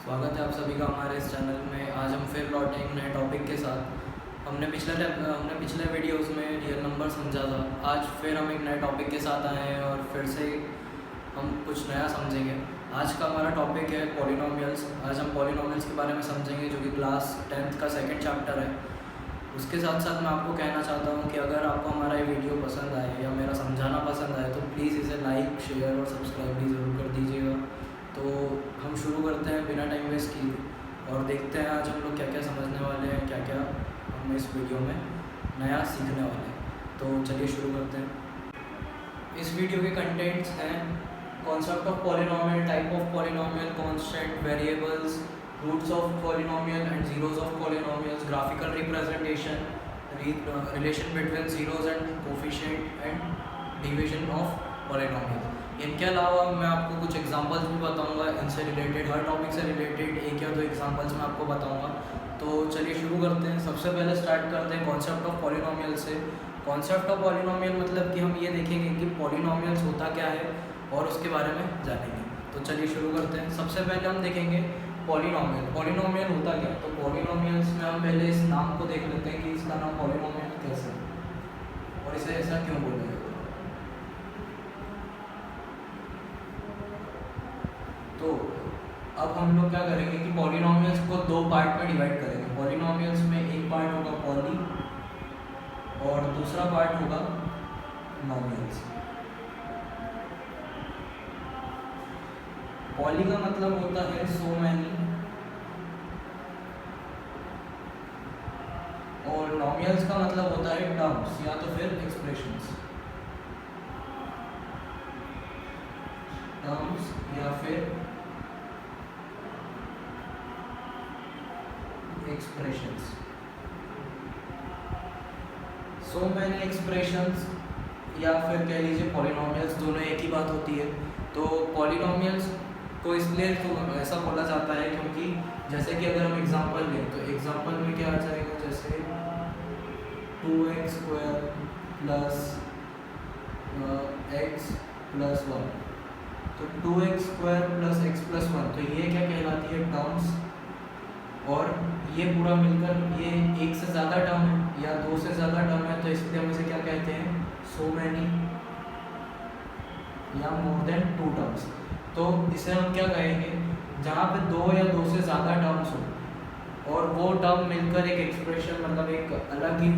स्वागत है आप सभी का हमारे इस चैनल में। आज हम फिर लौटे एक नए टॉपिक के साथ। हमने पिछले वीडियोस में रियल नंबर समझा था। आज फिर हम एक नए टॉपिक के साथ आए हैं और फिर से हम कुछ नया समझेंगे। आज का हमारा टॉपिक है पॉलिनोमियल्स। आज हम पॉलिनोमियल्स के बारे में समझेंगे, जो कि क्लास 10th का सेकंड चैप्टर है। उसके साथ साथ मैं आपको कहना चाहता हूँ कि अगर आपको हमारा ये वीडियो पसंद आए या मेरा समझाना पसंद आए तो प्लीज़ इसे लाइक, शेयर और सब्सक्राइब भी ज़रूर कर दीजिएगा। तो हम शुरू करते हैं बिना टाइम वेस्ट किए और देखते हैं आज हम लोग क्या क्या समझने वाले हैं, क्या क्या हम इस वीडियो में नया सीखने वाले हैं। तो चलिए शुरू करते हैं। इस वीडियो के कंटेंट्स हैं concept of polynomial, type of polynomial, constant, variables, roots of polynomial and zeros of polynomials, graphical representation, relation between zeros and coefficient and division of polynomial. इनके अलावा मैं आपको कुछ एग्जांपल्स भी बताऊंगा इनसे रिलेटेड, हर टॉपिक से रिलेटेड एक या दो एग्जांपल्स मैं आपको बताऊंगा। तो चलिए शुरू करते हैं। सबसे पहले स्टार्ट करते हैं कॉन्सेप्ट ऑफ पॉलिनोमियल से। कॉन्सेप्ट ऑफ पॉलिनोमियल मतलब कि हम ये देखेंगे कि पॉलिनोमियल्स होता क्या है और उसके बारे में जानेंगे। तो चलिए शुरू करते हैं। सबसे पहले हम देखेंगे पॉलिनोमियल। पॉलिनोमियल होता क्या है? तो पॉलिनोमियल्स में हम पहले इस नाम को देख लेते हैं कि इसका नाम पॉलिनोमियल कैसे है और इसे ऐसा क्यों बोला जाता है। तो अब हम लोग क्या करेंगे कि पॉलिनोमियल्स को दो पार्ट में डिवाइड करेंगे। पॉलिनोमियल्स में एक पार्ट होगा पॉली और दूसरा पार्ट होगा नोमियल्स। पॉली का मतलब होता है सो मैनी और नोमियल्स का मतलब होता है टर्म्स या तो फिर एक्सप्रेशंस, टर्म्स या फिर एक्सप्रेशंस। सो मैनी एक्सप्रेशंस या फिर कह लीजिए पॉलिनोमियल्स, दोनों एक ही बात होती है। तो पॉलिनोमियल्स को इसलिए तो ऐसा बोला जाता है क्योंकि जैसे कि अगर हम एग्जांपल लें तो एग्जांपल में क्या आ जाएगा, जैसे 2x² प्लस x प्लस 1। तो 2x² प्लस x प्लस 1, तो ये क्या कहलाती है? टर्म्स। और ये पूरा मिलकर ये एक से ज़्यादा टर्म है या दो से ज़्यादा टर्म है, तो इसलिए हम इसे क्या कहते हैं? सो मैनी या मोर देन 2 टर्म्स। तो इसे हम क्या कहेंगे? जहाँ पे दो या दो से ज़्यादा टर्म्स हो और वो टर्म मिलकर एक एक्सप्रेशन, मतलब एक अलग ही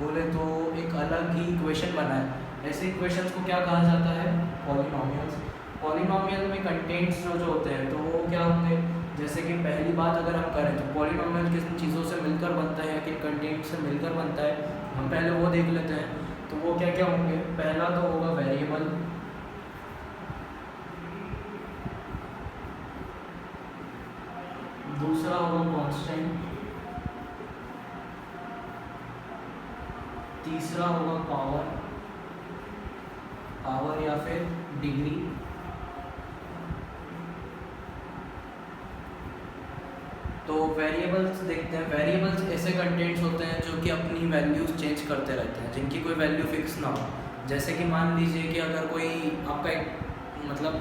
बोले तो एक अलग ही इक्वेशन बनाए, ऐसे इक्वेशंस को क्या कहा जाता है? पॉलिनोमियल्स। पॉलिनोमियल में कंटेंट्स जो होते हैं तो वो क्या होंगे? जैसे कि पहली बात अगर हम करें तो पॉलिनोमियल किन चीज़ों से मिलकर बनता है या किन कंटेंट से मिलकर बनता है, हम पहले वो देख लेते हैं। तो वो क्या क्या होंगे? पहला तो होगा वेरिएबल, दूसरा होगा कांस्टेंट, तीसरा होगा पावर या फिर डिग्री, तो वेरिएबल्स देखते हैं। वेरिएबल्स ऐसे कंटेंट्स होते हैं जो कि अपनी वैल्यूज़ चेंज करते रहते हैं, जिनकी कोई वैल्यू फिक्स ना हो। जैसे कि मान लीजिए कि अगर कोई आपका एक मतलब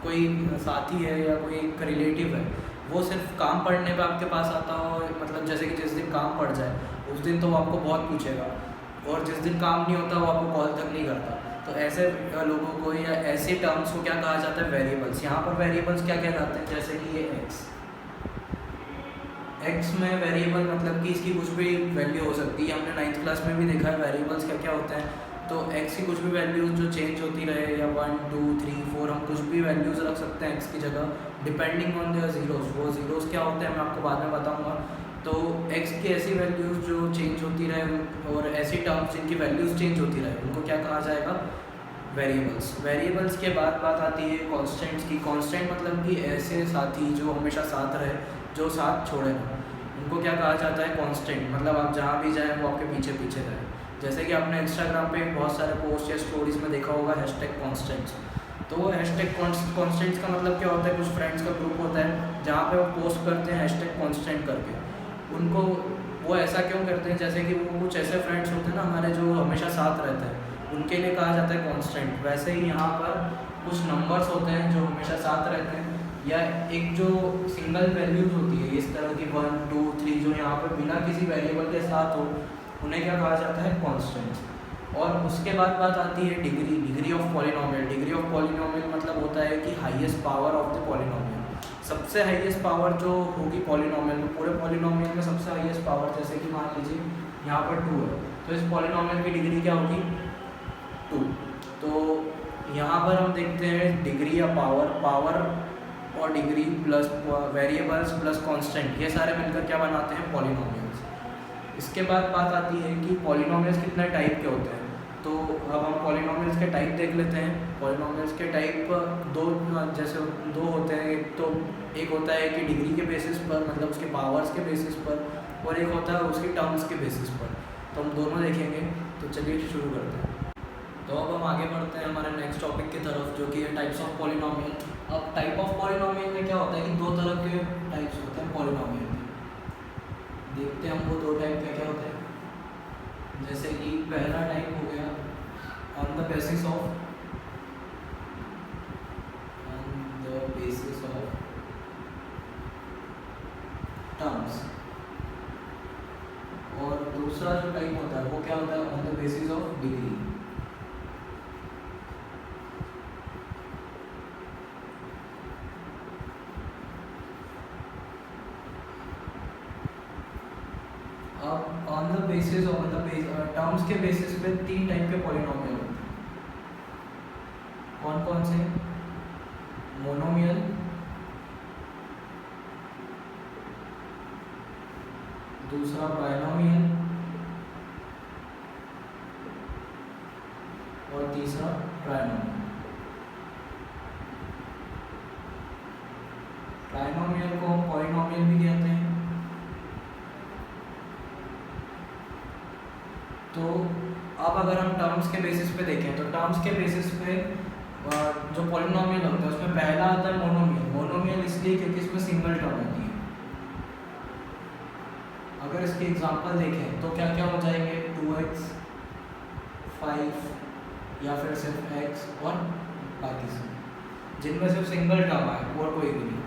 कोई साथी है या कोई एक रिलेटिव है, वो सिर्फ काम पढ़ने पे आपके पास आता हो, मतलब जैसे कि जिस दिन काम पड़ जाए उस दिन तो वो आपको बहुत पूछेगा और जिस दिन काम नहीं होता वो आपको कॉल तक नहीं करता। तो ऐसे लोगों को या ऐसे टर्म्स को क्या कहा जाता है? वेरिएबल्स। यहाँ पर वेरिएबल्स क्या कहलाते हैं? जैसे कि ये एक्स में वेरिएबल मतलब कि इसकी कुछ भी वैल्यू हो सकती है। हमने 9th क्लास में भी देखा है वेरिएबल्स क्या क्या होते हैं। तो एक्स की कुछ भी वैल्यूज जो चेंज होती रहे, या 1 2 3 4 हम कुछ भी वैल्यूज़ रख सकते हैं एक्स की जगह, डिपेंडिंग ऑन देयर जीरोज़। वो जीरोज़ क्या होते हैं मैं आपको बाद में बताऊंगा। तो एक्स की ऐसी वैल्यूज़ जो चेंज होती रहे और ऐसी टर्म्स जिनकी वैल्यूज़ चेंज होती रहे, उनको क्या कहा जाएगा? वेरिएबल्स। वेरिएबल्स के बाद बात आती है कांस्टेंट्स की। कांस्टेंट मतलब कि ऐसे साथी जो हमेशा साथ रहे, जो साथ छोड़े ना, उनको क्या कहा जाता है? कांस्टेंट। मतलब आप जहाँ भी जाएँ वो आपके पीछे पीछे रहे। जैसे कि आपने इंस्टाग्राम पे बहुत सारे पोस्ट या स्टोरीज में देखा होगा #कॉन्स्टेंट्स। तो वो #कॉन्स्टेंट्स का मतलब क्या होता है? कुछ फ्रेंड्स का ग्रुप होता है जहाँ पे वो पोस्ट करते हैं #कॉन्स्टेंट करके। उनको वो ऐसा क्यों करते हैं? जैसे कि वो कुछ ऐसे फ्रेंड्स होते हैं ना हमारे जो हमेशा साथ रहते हैं, उनके लिए कहा जाता है कांस्टेंट। वैसे ही यहाँ पर कुछ नंबर्स होते हैं जो हमेशा साथ रहते हैं, या एक जो सिंगल वैल्यूज होती है इस तरह की 1 2 3 जो यहाँ पर बिना किसी वेरिएबल के साथ हो, उन्हें क्या कहा जाता है, कॉन्स्टेंट्स। और उसके बाद बात आती है degree of polynomial. Degree of polynomial मतलब होता है कि highest power of the polynomial. सबसे हाईएस्ट पावर जो होगी पॉलिनोमियल में, पूरे पॉलिनोमियल में सबसे हाईएस्ट पावर, जैसे कि मान लीजिए यहाँ पर 2 है, तो इस पॉलिनोमियल की डिग्री क्या होगी, 2। तो यहाँ पर हम देखते हैं डिग्री या पावर और degree plus variables plus constant, ये सारे मिलकर क्या बनाते हैं, पॉलिनोमियल्स। इसके बाद बात आती है कि पॉलिनोमियल्स कितने टाइप के होते हैं। तो अब हम पॉलिनोमियल्स के टाइप देख लेते हैं। पॉलिनोमियल्स के टाइप दो होते हैं। एक होता है कि डिग्री के बेसिस पर, मतलब उसके पावर्स के बेसिस पर, और एक होता है उसकी टर्म्स के बेसिस पर। तो हम दोनों देखेंगे। तो चलिए शुरू करते हैं। तो अब हम आगे बढ़ते हैं हमारे नेक्स्ट टॉपिक की तरफ, जो कि है टाइप्स ऑफ पॉलिनोमियल। अब टाइप ऑफ पॉलिनोमियल में क्या होता है कि दो तरह के टाइप्स होते हैं पॉलिनोमियल के। देखते हैं हम वो दो टाइप क्या क्या होते हैं। जैसे कि पहला टाइप हो गया on the basis of terms, और दूसरा जो टाइप होता है वो क्या होता है, on the basis of degree. अब on the basis of terms के बेसिस पे तीन टाइप के पॉलिनोमियल होते हैं। कौन कौन से, मोनोमियल, दूसरा बायनोमियल, और तीसरा ट्राइनोमियल। ट्राइनोमियल को हम पॉलिनोमियल भी कहते हैं। तो अब अगर हम टर्म्स के बेसिस पे देखें, तो टर्म्स के बेसिस पे जो पॉलिनोमियल होता है उसमें पहला आता है मोनोमियल। मोनोमियल इसलिए क्योंकि इसमें सिंगल टर्म होती है। अगर इसके एग्जांपल देखें तो क्या क्या हो जाएंगे, 2x 5 या फिर सिर्फ x और बाकी सब, जिनमें सिर्फ सिंगल टर्म आए और कोई भी नहीं।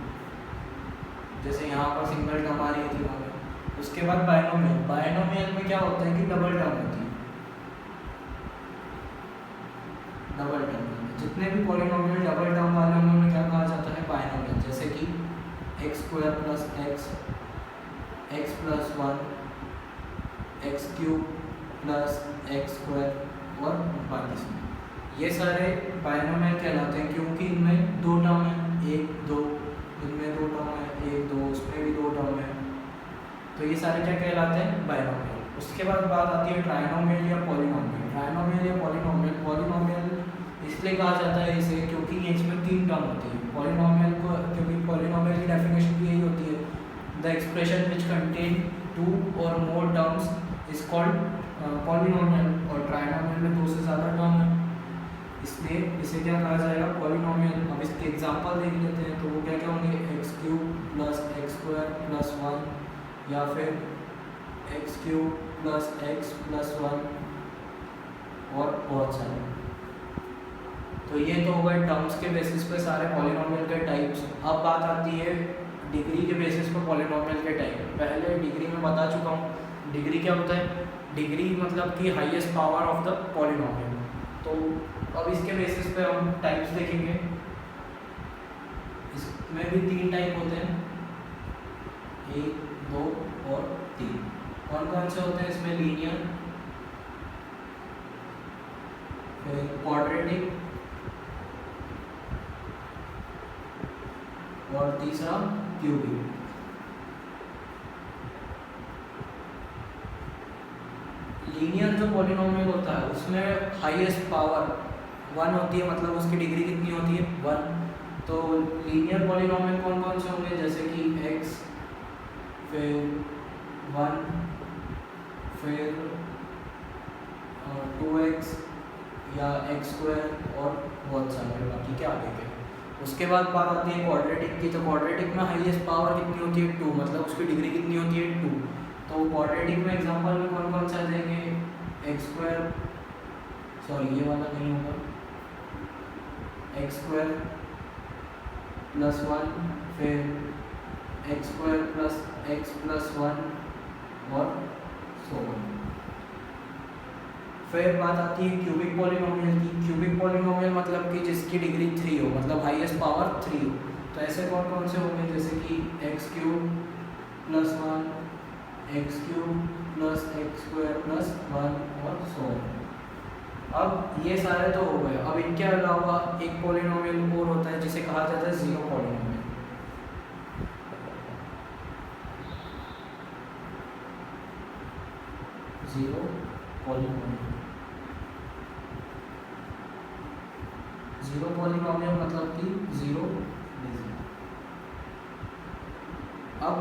जैसे यहाँ पर सिंगल टर्म आ रही थी वहाँ पर। उसके बाद बायनोमियल। बायनोमियल में क्या होता है कि डबल टर्म होती है। डबल टर्म, जितने भी पॉलिनोमियल डबल टर्म वाले हैं उन्हें क्या कहा जाता है, बायनोमियल। जैसे कि x² plus x plus 1, x³ plus x² और बाकी सब, ये सारे बायनोमियल कहलाते हैं क्योंकि इनमें दो टर्म है, 1 2, इनमें दो टर्म है, 1 2, उसमें भी दो टर्म है। तो ये सारे क्या कहलाते हैं, बायनोमियल। उसके बाद बात आती है ट्राइनोमियल या पॉलिनोमियल। ट्राइनोमियल या पॉलिनोमियल, पॉलिनोमियल इसलिए कहा जाता है इसे क्योंकि इसमें तीन टर्म होती है। पॉलिनोमियल को, क्योंकि पॉलिनोमियल की डेफिनेशन भी यही होती है, द एक्सप्रेशन विच कंटेन 2 और मोर टर्म्स इज कॉल्ड पॉलिनोमियल। और ट्राइनोमियल में 2 से ज़्यादा टर्म है, इसलिए इसे क्या कहा जाएगा, पॉलिनोमियल। अब इसके एग्जांपल देख लेते हैं। तो वो क्या क्या होंगे, x³ प्लस x² प्लस 1, या फिर x³ प्लस x प्लस 1, और बहुत सारे। तो ये तो हो गए टर्म्स के बेसिस पे सारे पॉलिनोमियल के टाइप्स। अब बात आती है डिग्री के बेसिस पर पॉलिनोमियल के टाइप। पहले डिग्री में बता चुका हूँ। डिग्री क्या होता है, डिग्री मतलब कि highest power of the polynomial. तो अब इसके बेसिस पे हम टाइप्स देखेंगे। इसमें भी तीन टाइप होते हैं, 1 2 और 3। कौन कौन से होते हैं इसमें, लीनियर, फिर क्वाड्रेटिक, और तीसरा क्यूबिक। लीनियर जो पॉलिनोमियल होता है उसमें हाईएस्ट पावर 1 होती है, मतलब उसकी डिग्री कितनी होती है, 1। तो लीनियर पॉलिनोमियल कौन कौन से होंगे, जैसे कि x, फिर 1, फिर 2x या x² और बहुत सारे बाकी के आगे के। उसके बाद बात आती है क्वाड्रेटिक की। तो क्वाड्रेटिक में हाईएस्ट पावर कितनी होती है, 2, मतलब उसकी डिग्री कितनी होती है, 2। तो क्वाड्रेटिक में एग्जांपल में कौन कौन सा आ जाएंगे, x², सॉरी ये वाला नहीं होगा, x² प्लस 1, फिर x square plus x plus 1 और सो ऑन। फिर बात आती है क्यूबिक पॉलिनोमियल की। क्यूबिक पॉलिनोमियल मतलब कि जिसकी डिग्री 3 हो, मतलब हाईएस्ट पावर 3 हो। तो ऐसे कौन कौन से होंगे, जैसे कि x cube plus 1, x cube plus x square plus 1 और सो ऑन। अब ये सारे तो हो गए। अब इनके अलावा एक पॉलिनोमियल और होता है जिसे कहा जाता है zero polynomial. Zero polynomial, zero polynomial मतलब कि जीरो डिजिट। अब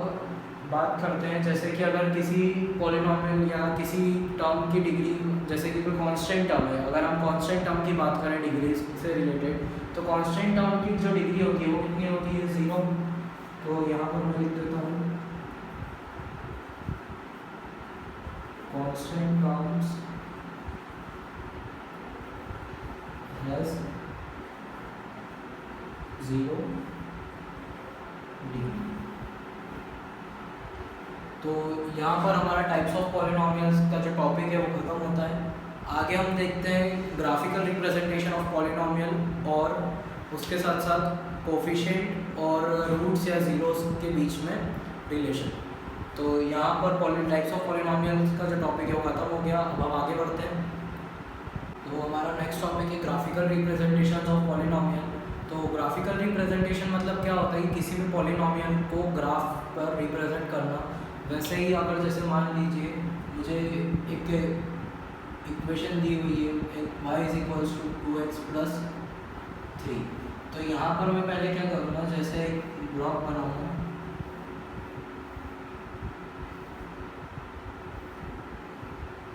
बात करते हैं जैसे कि अगर किसी पॉलिनोमियल या किसी टर्म की डिग्री, जैसे कि कोई कांस्टेंट टर्म है, अगर हम कांस्टेंट टर्म की बात करें डिग्री से रिलेटेड, तो कांस्टेंट टर्म की जो डिग्री होती है वो कितनी होती है, 0। तो यहाँ पर मैं लिख देता हूँ कांस्टेंट टर्म्स हैज 0 डिग्री। तो यहाँ पर हमारा टाइप्स ऑफ पॉलिनोमियल्स का जो टॉपिक है वो खत्म होता है। आगे हम देखते हैं ग्राफिकल रिप्रेजेंटेशन ऑफ पॉलिनोमियल और उसके साथ साथ कोफिशिएंट और रूट्स या जीरोस के बीच में रिलेशन। तो यहाँ पर टाइप्स ऑफ पॉलिनोमियल्स का जो टॉपिक है वो खत्म हो गया। अब हम आगे बढ़ते हैं। तो हमारा नेक्स्ट टॉपिक है ग्राफिकल रिप्रेजेंटेशन ऑफ पॉलिनोमियल। तो ग्राफिकल रिप्रेजेंटेशन मतलब क्या होता है कि किसी भी पॉलिनोमियल को ग्राफ पर रिप्रेजेंट करना। वैसे ही अगर जैसे मान लीजिए मुझे एक इक्वेशन दी हुई है y = 2x + 3, तो यहाँ पर मैं पहले क्या करूँगा, जैसे एक ब्लॉक बनाऊँगा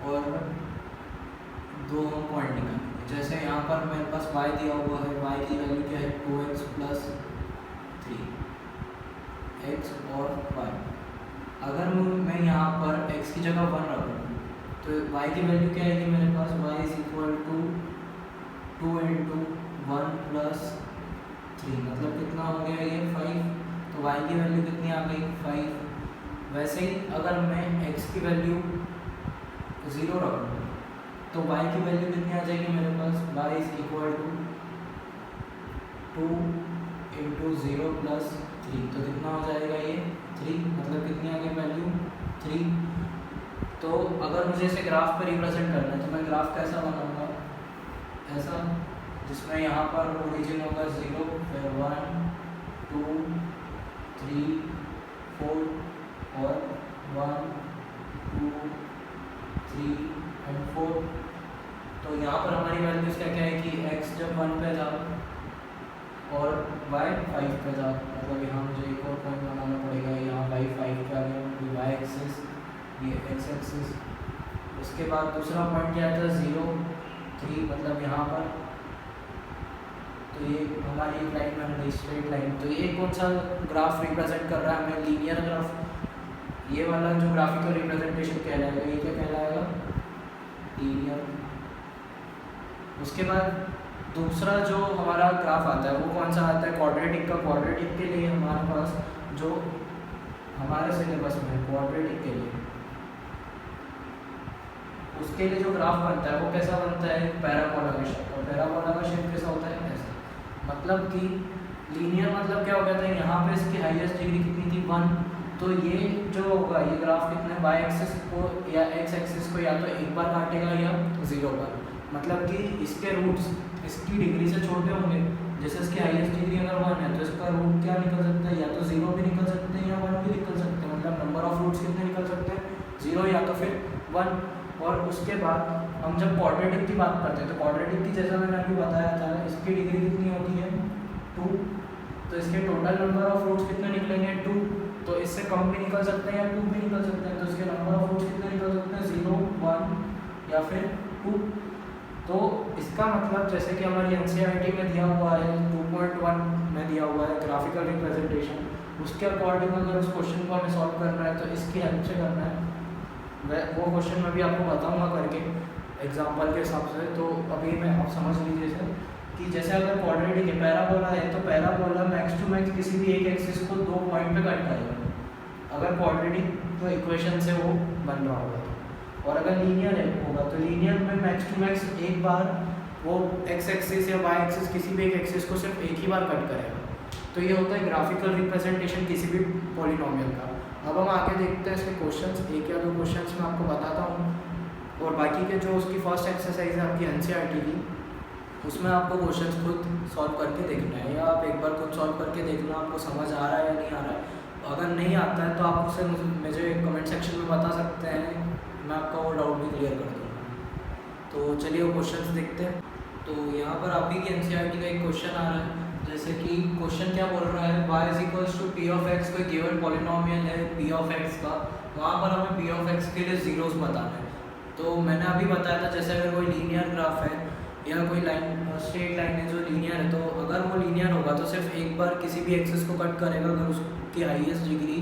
और दो पॉइंट निकालेंगे। जैसे यहाँ पर मेरे पास y दिया हुआ है, y की वैल्यू क्या है, 2x + 3, x और y। अगर मैं यहाँ पर x की जगह 1 रखूँ तो y की वैल्यू क्या आएगी मेरे पास, y = 2 × 1 + 3, मतलब कितना हो गया ये 5। तो y की वैल्यू कितनी आ गई, 5। वैसे ही अगर मैं x की वैल्यू 0 रखूँ तो y की वैल्यू कितनी आ जाएगी मेरे पास, y = 2 × 0 + 3, तो कितना हो जाएगा ये 3, मतलब कितनी आ गई वैल्यू 3। तो अगर मुझे इसे ग्राफ पर रिप्रेजेंट करना है तो मैं ग्राफ कैसा बनाऊंगा, ऐसा, जिसमें यहाँ पर ओरिजिन होगा 0, फिर 1 2 3 4 और 1 2 3 और 4। तो यहाँ पर हमारी वैल्यूज क्या क्या है कि x जब 1 पे था और y 5 पे था, मतलब यहाँ मुझे एक और पॉइंट बनाना पड़ेगा। यहाँ y 5 पे आ गया, y एक्सिस, ये x एक्सिस। उसके बाद दूसरा पॉइंट क्या था, 0 3, मतलब यहाँ पर। तो ये हमारी एक लाइन बन गई, स्ट्रेट लाइन। तो ये कौन सा ग्राफ रिप्रेजेंट कर रहा है हमें, लीनियर ग्राफ। ये वाला जो ग्राफिकल रिप्रेजेंटेशन कहलाएगा, ये क्या कहलाएगा, लीनियर। उसके बाद दूसरा जो हमारा ग्राफ आता है वो कौन सा आता है, क्वाड्रेटिक का। क्वाड्रेटिक के लिए हमारे पास जो हमारे सिलेबस में है क्वाड्रेटिक के लिए, उसके लिए जो ग्राफ बनता है वो कैसा बनता है, पैराबोला का शेप। और पैराबोला का शेप कैसा होता है, ऐसा। मतलब कि लीनियर मतलब क्या हो गया था, यहाँ पे इसकी हाईएस्ट डिग्री कितनी थी, 1। तो ये जो होगा, ये ग्राफ कितने y एक्सिस को या x एक्सिस को या तो एक बार काटेगा या 0 बार। मतलब कि इसके रूट्स इसकी डिग्री से छोटे होंगे। जैसे इसकी हाईएस्ट डिग्री अगर 1 है तो इसका रूट क्या निकल सकता है, या तो 0 भी निकल सकते हैं या 1 भी निकल सकते हैं। मतलब नंबर ऑफ रूट्स कितने निकल सकते हैं, 0 या तो फिर 1। और उसके बाद हम जब क्वाड्रेटिक की बात करते हैं तो क्वाड्रेटिक की, जैसा मैंने अभी बताया था, इसकी डिग्री कितनी होती है, 2। तो इसके टोटल नंबर ऑफ रूट्स कितने निकलेंगे, 2। तो इससे कम भी निकल सकते हैं या 2 भी निकल सकते हैं। तो इसके नंबर ऑफ रूट्स कितने निकल सकते हैं, 0 1 या फिर 2। तो इसका मतलब जैसे कि हमारी एनसीईआरटी में दिया हुआ है 2.1 में दिया हुआ है ग्राफिकल रिप्रेजेंटेशन, उसके अकॉर्डिंग अगर उस क्वेश्चन को हमें सॉल्व करना है तो इसकी हेल्प से करना है। वो क्वेश्चन मैं भी आपको बताऊंगा करके एग्जाम्पल के हिसाब से। तो अभी मैं आप समझ लीजिए इसे। कि जैसे अगर क्वाड्रेटिक है, पैराबोला है, तो पैराबोला मैक्स टू मैक्स किसी भी एक एक्सिस को 2 पॉइंट पे कट करेगा अगर क्वाड्रेटिक तो इक्वेशन से वो बन रहा होगा तो। और अगर लीनियर होगा तो लीनियर में मैक्स टू मैक्स एक बार वो एक्स एक्सिस या वाई एक्सिस किसी भी एक एक्सिस को सिर्फ एक ही बार कट करेगा। तो ये होता है ग्राफिकल रिप्रेजेंटेशन किसी भी पॉलिनोमियल का। अब हम आगे देखते हैं इसके क्वेश्चंस, एक या दो क्वेश्चंस मैं आपको बताता हूँ, और बाकी के जो उसकी फर्स्ट एक्सरसाइज है आपकी एनसीईआरटी की, उसमें आपको क्वेश्चंस खुद सॉल्व करके देखना है, या आप एक बार खुद सॉल्व करके देखना आपको समझ आ रहा है या नहीं आ रहा है। अगर नहीं आता है तो आप उसे मुझे कमेंट सेक्शन में बता सकते हैं, मैं आपका वो डाउट भी क्लियर कर दूँगा। तो चलिए वो क्वेश्चंस देखते हैं। तो यहाँ पर आप ही की एनसीईआरटी का एक क्वेश्चन आ रहा है, जैसे कि क्वेश्चन क्या बोल रहा है, y is equals to P of X, कोई गिवन पॉलिनोमियल है पी ऑफ एक्स का, वहाँ पर हमें पी ऑफ एक्स के लिए जीरोस बताना है। तो मैंने अभी बताया था जैसे अगर कोई लीनियर ग्राफ है या कोई लाइन स्ट्रेट लाइन है जो लीनियर है, तो अगर वो लीनियर होगा तो सिर्फ एक बार किसी भी एक्सिस को कट करेगा अगर उसकी हाईएस्ट डिग्री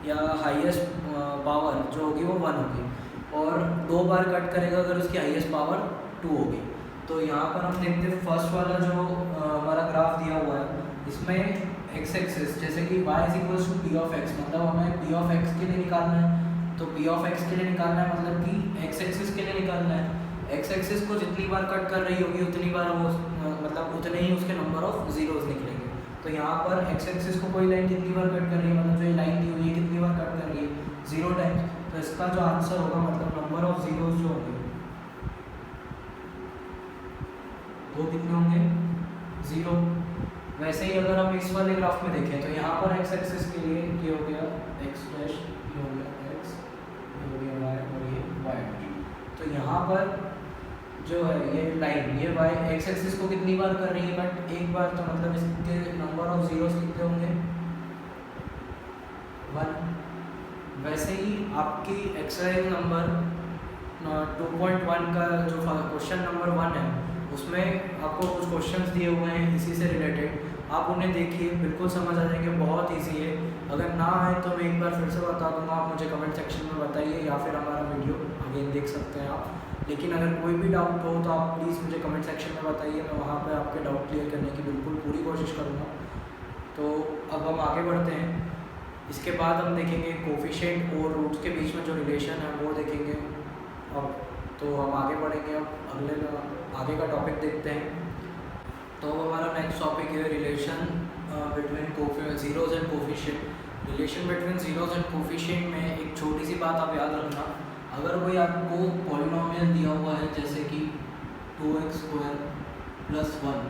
या हाईएस्ट पावर जो होगी वो 1 होगी, और 2 बार कट करेगा अगर उसकी हाईएस्ट पावर 2 होगी। तो यहाँ पर हम देखते हैं फर्स्ट वाला जो हमारा ग्राफ दिया हुआ है, इसमें एक्स एक्सिस जैसे कि y is equals to P of X, मतलब हमें पी ऑफ एक्स के लिए निकालना है, तो पी ऑफ एक्स के लिए निकालना है मतलब कि एक्स एक्सिस के लिए निकालना है। एक्स एक्सिस को जितनी बार कट कर रही होगी उतनी बार वो मतलब उतने ही उसके नंबर ऑफ जीरोस निकलेंगे। तो यहाँ पर एक्स एक्सिस को कोई लाइन कितनी बार कट कर रही है, मतलब जो ये लाइन दी हुई है कितनी बार कट कर रही है, 0 टाइम्स। तो इसका जो आंसर होगा मतलब नंबर ऑफ जीरोस जो होंगे वो कितने होंगे, 0। वैसे ही अगर हम इस वाले ग्राफ में देखें तो यहाँ पर एक्स एक्सिस के लिए ये हो गया एक्स डैश, ये हो गया एक्स, ये हो गया वाई और ये वाई। तो यहाँ पर जो है ये लाइन ये वाई एक्स एक्सिस को कितनी बार कर रही है, बट एक बार, तो मतलब इसके नंबर ऑफ जीरोस कितने होंगे, 1। वैसे ही आपकी एक्सरसाइज नंबर 2.1 का जो क्वेश्चन नंबर 1 है उसमें आपको कुछ क्वेश्चंस दिए हुए हैं इसी से रिलेटेड, आप उन्हें देखिए, बिल्कुल समझ आ जाएंगे, बहुत इजी है। अगर ना आए तो मैं एक बार फिर से बता दूंगा, आप मुझे कमेंट सेक्शन में बताइए या फिर हमारा वीडियो अगेन देख सकते हैं आप। लेकिन अगर कोई भी डाउट हो तो आप प्लीज़ मुझे कमेंट सेक्शन में बताइए, मैं वहाँ पर आपके डाउट क्लियर करने की बिल्कुल पूरी कोशिश करूँगा। तो अब हम आगे बढ़ते हैं, इसके बाद हम देखेंगे कोफिशिएंट और रूट्स के बीच में जो रिलेशन है वो देखेंगे। अब तो हम आगे बढ़ेंगे, अब अगले आगे का टॉपिक देखते हैं। तो हमारा नेक्स्ट टॉपिक है relation between zeros and coefficient. Relation between zeros and coefficient में एक छोटी सी बात आप याद रखना, अगर कोई आपको पॉलिनोमियल दिया हुआ है जैसे कि 2x² + 1,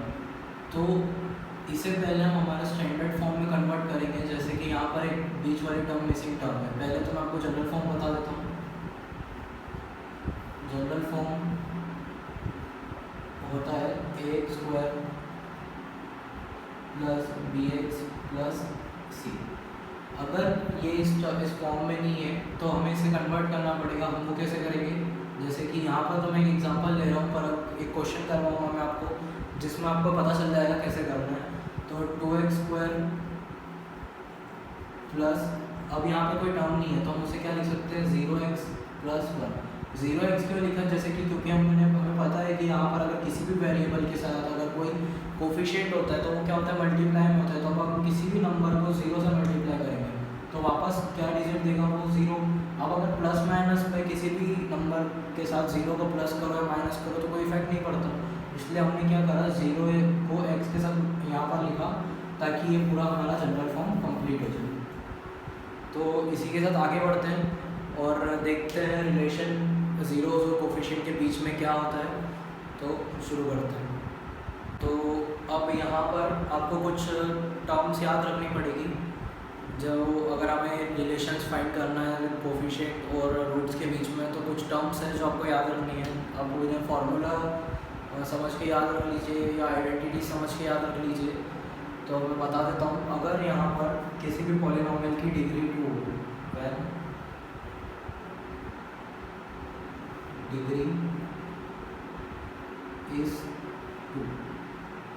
तो इसे पहले हम हमारे स्टैंडर्ड फॉर्म में कन्वर्ट करेंगे। जैसे कि यहाँ पर एक बीच वाली टर्म मिसिंग टर्म है, पहले तो मैं आपको जनरल फॉर्म बता देता हूँ। जनरल फॉर्म होता है ax² + bx + c। अगर ये इस फॉर्म में नहीं है तो हमें इसे कन्वर्ट करना पड़ेगा। हम वो कैसे करेंगे, जैसे कि यहाँ पर तो मैं एक एग्जांपल ले रहा हूँ, पर एक क्वेश्चन करवाऊँगा मैं आपको जिसमें आपको पता चल जाएगा कैसे करना है। तो 2x² प्लस, अब यहाँ पे कोई टर्म नहीं है तो हम उसे क्या लिख सकते हैं, 0x + 1। 0x क्यों लिखा, जैसे कि क्योंकि हमें पता है कि यहाँ पर अगर किसी भी वेरिएबल के साथ अगर कोई कोफिशिएंट होता है तो वो क्या होता है, मल्टीप्लाई में होता है। तो अब हम किसी भी नंबर को 0 से मल्टीप्लाई करेंगे तो वापस क्या डिजिट देगा वो 0। अब अगर प्लस माइनस पे किसी भी नंबर के साथ 0 को प्लस करो या माइनस करो तो कोई इफेक्ट नहीं पड़ता, इसलिए हमने क्या करा, 0 को x के साथ यहाँ पर लिखा ताकि ये पूरा हमारा जनरल फॉर्म कंप्लीट हो जाए। तो इसी के साथ आगे बढ़ते हैं और देखते हैं रिलेशन जीरोज और कोफिशिएंट के बीच में क्या होता है। तो शुरू करते हैं। तो अब यहाँ पर आपको कुछ टर्म्स याद रखनी पड़ेगी, जो अगर हमें रिलेशंस फाइंड करना है कोफिशिएंट और रूट्स के बीच में, तो कुछ टर्म्स हैं जो आपको याद रखनी है। आप इन्हें फार्मूला समझ के याद रख लीजिए या आइडेंटिटी समझ के याद रख लीजिए। तो मैं बता देता हूँ, अगर यहाँ पर किसी भी पॉलिनोमियल की डिग्री 2 हो, डिग्री इज 2,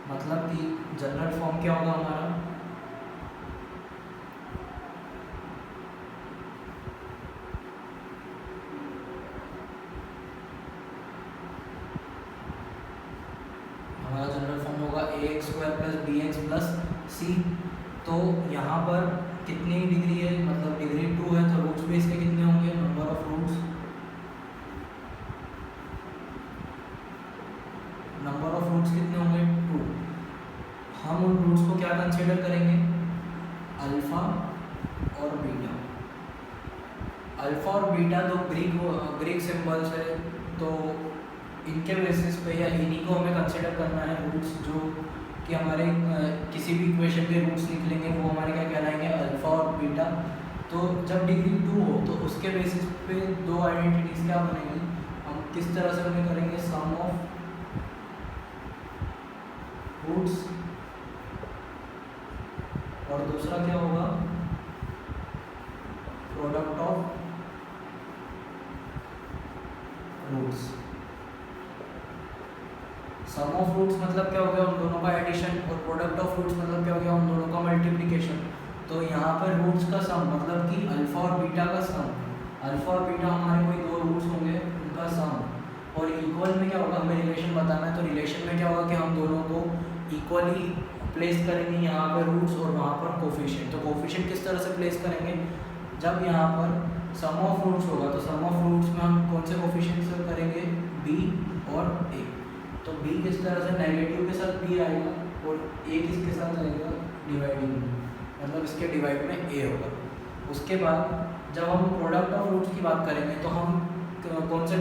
मतलब कि जनरल फॉर्म क्या होगा हमारा, जनरल फॉर्म होगा प्लस बी एक्स प्लस सी। तो यहाँ पर कितनी डिग्री है, मतलब डिग्री 2 है, तो रूट्स भी इसके कितने होंगे, number of roots, number of roots कितने होंगे 2। हम उन रूट्स को क्या कंसीडर करेंगे, अल्फ़ा और बीटा। अल्फ़ा और बीटा दो ग्रीक सिंबल्स है, तो इनके बेसिस पे या इन्हीं को हमें कंसिडर करना है रूट्स, जो कि हमारे किसी भी इक्वेशन के रूट्स निकलेंगे वो हमारे क्या कहलाएंगे, अल्फ़ा और बीटा। तो जब डिग्री 2 हो तो उसके बेसिस पे दो आइडेंटिटीज़ क्या बनेंगी, हम किस तरह से उन्हें करेंगे, सम ऑफ रूट्स, और दूसरा क्या होगा, product of roots. Sum of roots मतलब क्या हो गया, उन दोनों का एडिशन, और प्रोडक्ट ऑफ रूट्स मतलब क्या हो गया, उन दोनों का मल्टीप्लिकेशन। तो यहाँ पर रूट्स का सम मतलब कि अल्फ़ा और बीटा का सम, अल्फ़ा और बीटा हमारे कोई दो रूट्स होंगे उनका सम, और इक्वल में क्या होगा, हमें रिलेशन बताना है। तो रिलेशन में क्या होगा कि हम दोनों को इक्वली प्लेस करेंगे, यहाँ पर रूट्स और वहाँ पर कोफिशिएंट। तो कोफिशिएंट किस तरह से प्लेस करेंगे, जब यहाँ पर सम ऑफ रूट्स होगा तो सम ऑफ रूट्स में हम कौन से कोफिशिएंट से करेंगे, बी और ए। तो b किस तरह से नेगेटिव के साथ b आएगा और a किसके साथ आएगा, डिवाइडिंग में, मतलब इसके डिवाइड में a होगा। उसके बाद जब हम प्रोडक्ट ऑफ रूट्स की बात करेंगे तो हम कौन से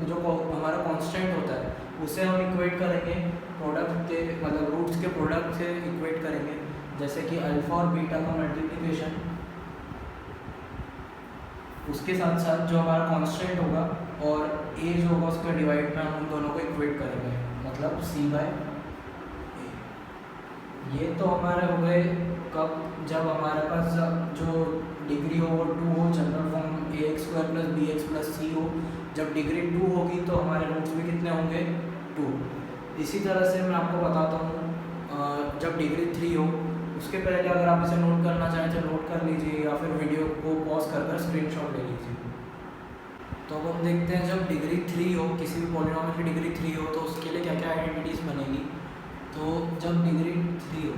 जो हमारा कांस्टेंट होता है उसे हम इक्वेट करेंगे प्रोडक्ट के, मतलब रूट्स के प्रोडक्ट से इक्वेट करेंगे, जैसे कि अल्फ़ा और बीटा का मल्टीप्लिकेशन, उसके साथ साथ जो हमारा कांस्टेंट होगा और a जो होगा उसका डिवाइड में हम उन दोनों को इक्वेट करेंगे, मतलब c/a। ये तो हमारे हो गए कब, जब हमारे पास जो डिग्री हो वो 2 हो, general form ax² + bx + c हो। जब डिग्री 2 होगी तो हमारे रूट्स भी कितने होंगे, 2। इसी तरह से मैं आपको बताता हूँ जब डिग्री 3 हो, उसके पहले अगर आप इसे नोट करना चाहें तो नोट कर लीजिए, या फिर वीडियो को पॉज कर स्क्रीनशॉट ले लीजिए। तो अब हम देखते हैं जब डिग्री 3 हो, किसी भी पॉलिनॉमियल की डिग्री 3 हो तो उसके लिए क्या क्या आइडेंटिटीज़ बनेगी। तो जब डिग्री 3 हो,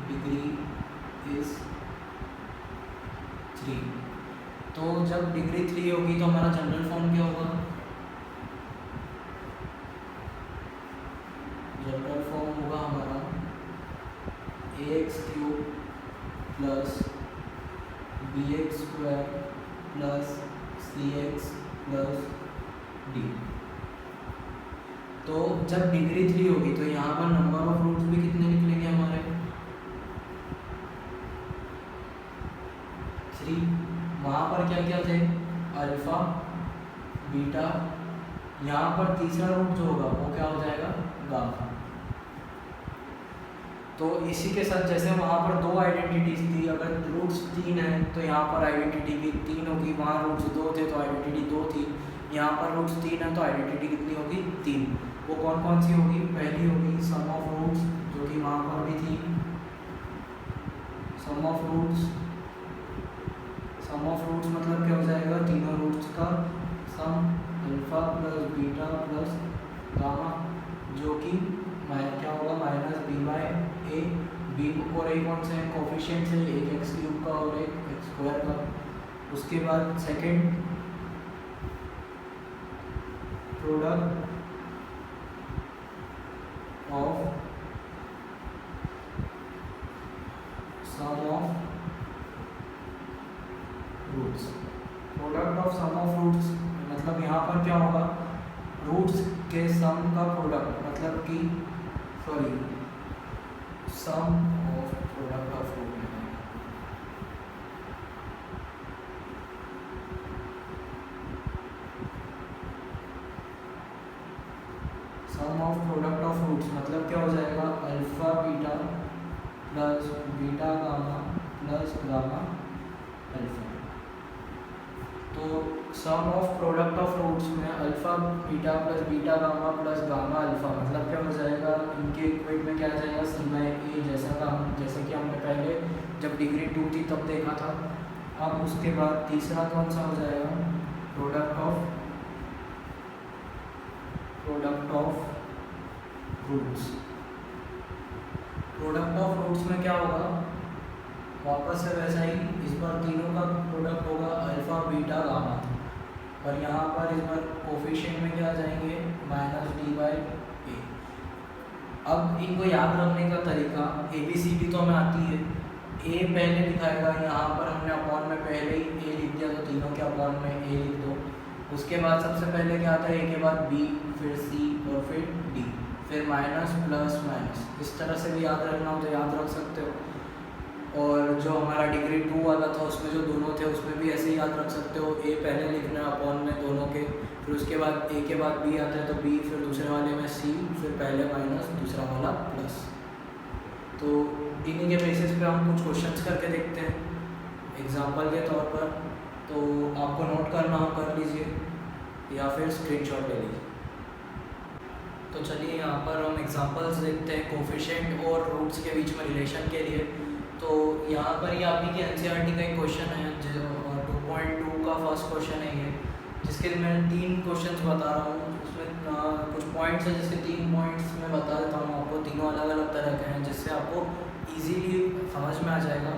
डिग्री इज 3, तो जब डिग्री 3 होगी तो हमारा जनरल फॉर्म क्या होगा, जनरल फॉर्म होगा हमारा ax³ + bx² + cx + d। तो जब डिग्री 3 होगी तो यहाँ पर नंबर ऑफ रूट्स भी कितने निकलेंगे हमारे, 3। वहाँ पर क्या क्या थे, अल्फ़ा, बीटा, यहाँ पर तीसरा रूट जो होगा वो क्या हो जाएगा, गामा। तो इसी के साथ जैसे वहाँ पर दो आइडेंटिटीज़ थी, अगर रूट्स 3 हैं तो यहाँ पर आइडेंटिटी भी 3 होगी, वहाँ रूट्स 2 थे तो आइडेंटिटी 2 थी, यहाँ पर रूट्स 3 है तो आइडेंटिटी कितनी होगी, 3। वो कौन कौन सी होगी, पहली होगी सम ऑफ रूट्स, जो कि वहाँ पर भी थी, sum of roots. Sum of roots मतलब क्या हो जाएगा, तीनों रूट्स का सम, अल्फ़ा + बीटा + गामा, जो कि क्या होगा, -b/a। b और a कौन से हैं, कोफिशिएंट्स है, एक x³ का और एक x² का। उसके बाद second, product of sum of roots. Product of sum of roots मतलब यहाँ पर क्या होगा, रूट्स के सम का प्रोडक्ट, मतलब कि sum of product of root, sum of product of roots मतलब क्या हो जाएगा, alpha beta + beta gamma + gamma alpha. तो sum of product of roots में alpha beta + beta gamma + gamma alpha मतलब क्या हो जाएगा, इनके इक्वेट में क्या आ जाएगा, c/a, जैसा कि हमने पहले जब डिग्री 2 थी तब देखा था। अब उसके बाद तीसरा कौन सा हो जाएगा, product of roots. Product of roots में क्या होगा, वापस से वैसा ही, इस बार तीनों का प्रोडक्ट होगा अल्फा बीटा गामा, और यहाँ पर इस बार कोफिशिएंट में क्या आ जाएंगे -d/a। अब इनको याद रखने का तरीका, ABCD तो हमें आती है, a पहले लिखाएगा, यहाँ पर हमने अपॉन में पहले ही a लिख दिया तो तीनों के अपॉन में a लिख दो। उसके बाद सबसे पहले क्या आता है, a के बाद b, फिर c और फिर d, फिर माइनस प्लस माइनस। इस तरह से भी याद रखना हो तो याद रख सकते हो। और जो हमारा डिग्री 2 वाला था उसमें जो दोनों थे उसमें भी ऐसे ही याद रख सकते हो, a पहले लिखना है अपॉन में दोनों के, फिर उसके बाद a के बाद b आता है तो b, फिर दूसरे वाले में c, फिर पहले माइनस दूसरा वाला प्लस। तो इन्हीं के बेसिस पे हम कुछ क्वेश्चंस करके देखते हैं एग्जांपल के तौर पर। तो आपको नोट करना हो कर लीजिए या फिर स्क्रीनशॉट ले लीजिए। तो चलिए यहाँ पर हम एग्जांपल्स देखते हैं कोफिशिएंट और रूट्स के बीच में रिलेशन के लिए। तो यहाँ पर ये आप ही के NCERT का एक क्वेश्चन है जो 2.2 का फर्स्ट क्वेश्चन है ये, जिसके मैं 3 क्वेश्चंस बता रहा हूँ। उसमें कुछ पॉइंट्स हैं जिसके 3 पॉइंट्स मैं बता देता हूँ आपको, तीनों अलग अलग तरह के हैं, जिससे आपको इजीली समझ में आ जाएगा।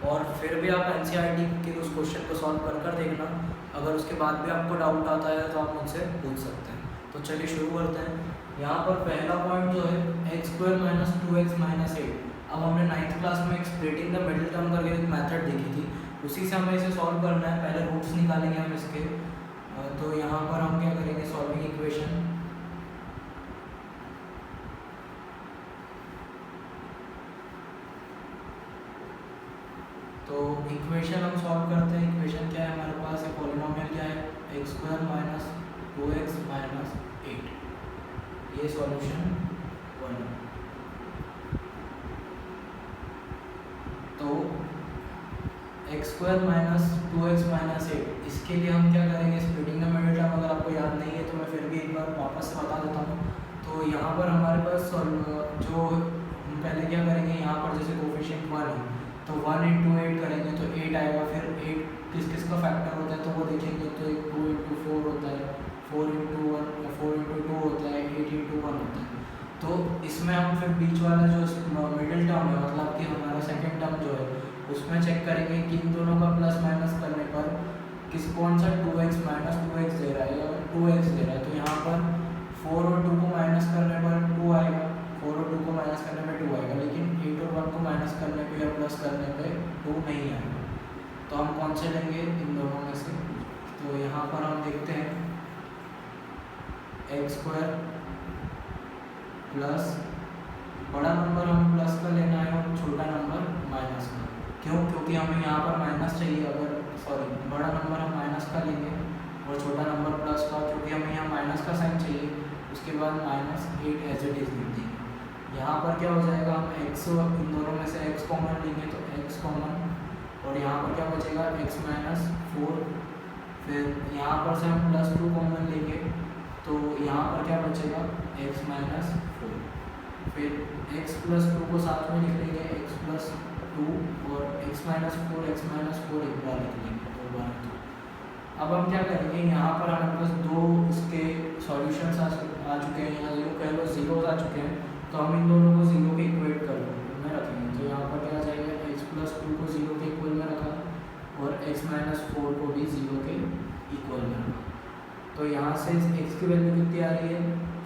और फिर भी आप NCERT के उस क्वेश्चन को सॉल्व कर देखना, अगर उसके बाद भी आपको डाउट आता है तो आप मुझसे पूछ सकते हैं। तो चलिए शुरू करते हैं। यहाँ पर पहला पॉइंट जो है x² - 2x - 8। अब हमने 9th क्लास में स्प्लिटिंग द मिडिल टर्म करके एक मेथड देखी थी, उसी से हमें इसे सॉल्व करना है। पहले रूट्स निकालेंगे हम इसके। तो यहाँ पर हम क्या करेंगे, सॉल्विंग इक्वेशन। तो इक्वेशन हम सॉल्व करते हैं। इक्वेशन क्या है हमारे पास, एक पॉलिनोमियल क्या है, x² - 2x - 8। ये सॉल्यूशन 1। तो x² - 2x - 8, इसके लिए हम क्या करेंगे, स्प्लिटिंग द मिडिल टर्म। अगर आपको याद नहीं है तो मैं फिर भी एक बार वापस से बता देता हूँ। तो यहाँ पर हमारे पास जो हम पहले क्या करेंगे, यहाँ पर जैसे कोफिशिएंट 1 है तो 1 × 8 करेंगे तो 8 आएगा। फिर 8 किस किस का फैक्टर होता है तो वो देखेंगे। तो एक 2 × 4 होता है, 4 × 1 या 4 × 2 होता है, 8 × 1 होता है। तो इसमें हम फिर बीच वाला जो मिडिल टर्म है, मतलब कि हमारा सेकंड टर्म जो है, उसमें चेक करेंगे कि इन दोनों का प्लस माइनस करने पर कौन सा 2x - 2x दे रहा है या 2x दे रहा है। तो यहाँ पर 4 और 2 को माइनस करने पर 2 आएगा, 4 और 2 को माइनस करने पर 2 आएगा, लेकिन 8 और 1 को माइनस करने पे या प्लस करने पे 2 नहीं आएगा। तो हम कौन से लेंगे, इन दोनों में से। तो यहाँ पर हम देखते हैं x² प्लस बड़ा नंबर हमें प्लस का लेना है और छोटा नंबर माइनस का। क्यों, क्योंकि हमें यहाँ पर माइनस चाहिए। अगर बड़ा नंबर हम माइनस का लेंगे और छोटा नंबर प्लस का, क्योंकि हमें यहाँ माइनस का साइन चाहिए। उसके बाद -8 एज इट इज लिख देंगे। यहाँ पर क्या हो जाएगा, हम x, इन दोनों में से x कॉमन लेंगे तो x कॉमन, और यहाँ पर क्या बचेगा x - 4। फिर यहाँ पर से हम +2 कॉमन लेंगे तो यहाँ पर क्या बचेगा x - 4। फिर x + 2 को साथ में लिख लेंगे, x + 2 और x - 4 एक बार लिख लेंगे, 2 बार। अब हम क्या करेंगे, यहाँ पर हमारे पास 2 इसके सॉल्यूशंस आ चुके हैं, या यूँ कह लो जीरोस आ चुके हैं। तो हम इन दोनों को 0 के इक्वेट कर में रखेंगे। तो यहाँ पर क्या आ जाएगा, x + 2 को 0 के इक्वल में रखा और x - 4 को भी 0 के इक्वल में रखा। तो यहाँ से x की वैल्यू कितनी आ रही है,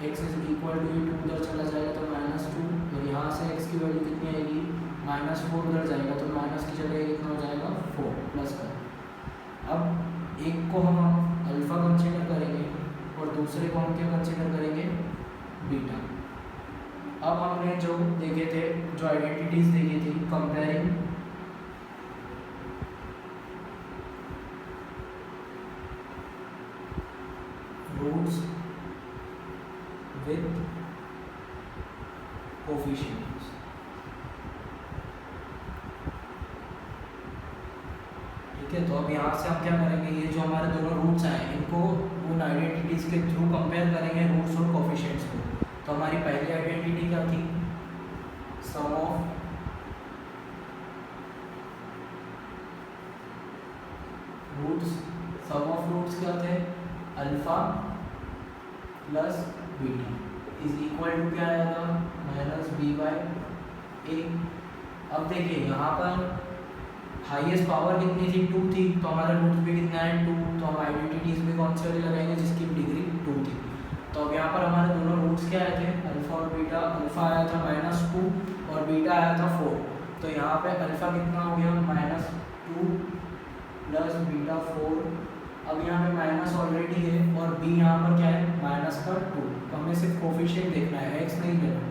x = 2 उधर चला जाएगा तो -2, और यहाँ से x की वैल्यू कितनी आएगी, -4 उधर जाएगा तो माइनस की जगह कितना हो जाएगा 4 प्लस का। अब एक को हम अल्फ़ा कंसीडर करेंगे और दूसरे को हम क्या कंसीडर करेंगे, बीटा। अब हमने जो देखे थे, जो आइडेंटिटीज देखी थी, कंपेयरिंग रूट्स विथ कोफिशिएंट्स। ठीक है, तो अब यहाँ से हम क्या करेंगे, ये जो हमारे दोनों रूट्स आए इनको उन आइडेंटिटीज के थ्रू कंपेयर करेंगे, रूट्स और कोफिशिएंट्स को। तो हमारी पहली आइडेंटिटी क्या थी, sum of roots. Sum of roots क्या थे, alpha plus beta is equal to क्या आएगा, माइनस बी बाई ए। अब देखिए यहाँ पर हाईएस्ट पावर कितनी थी, 2 थी, तो हमारा रूट भी कितना है 2, तो हम आइडेंटिटीज भी कौन से वाली लगाएंगे जिसकी डिग्री 2 थी। तो अब यहाँ पर हमारे दोनों रूट्स क्या आए थे, अल्फा और बीटा। अल्फा आया था -2 और बीटा आया था 4। तो यहाँ पे अल्फा कितना हो गया -2 प्लस बीटा 4। अब यहाँ पे माइनस ऑलरेडी है और b यहाँ पर क्या है -2। तो हमें सिर्फ कोफिशिएंट देखना है, x नहीं लेना।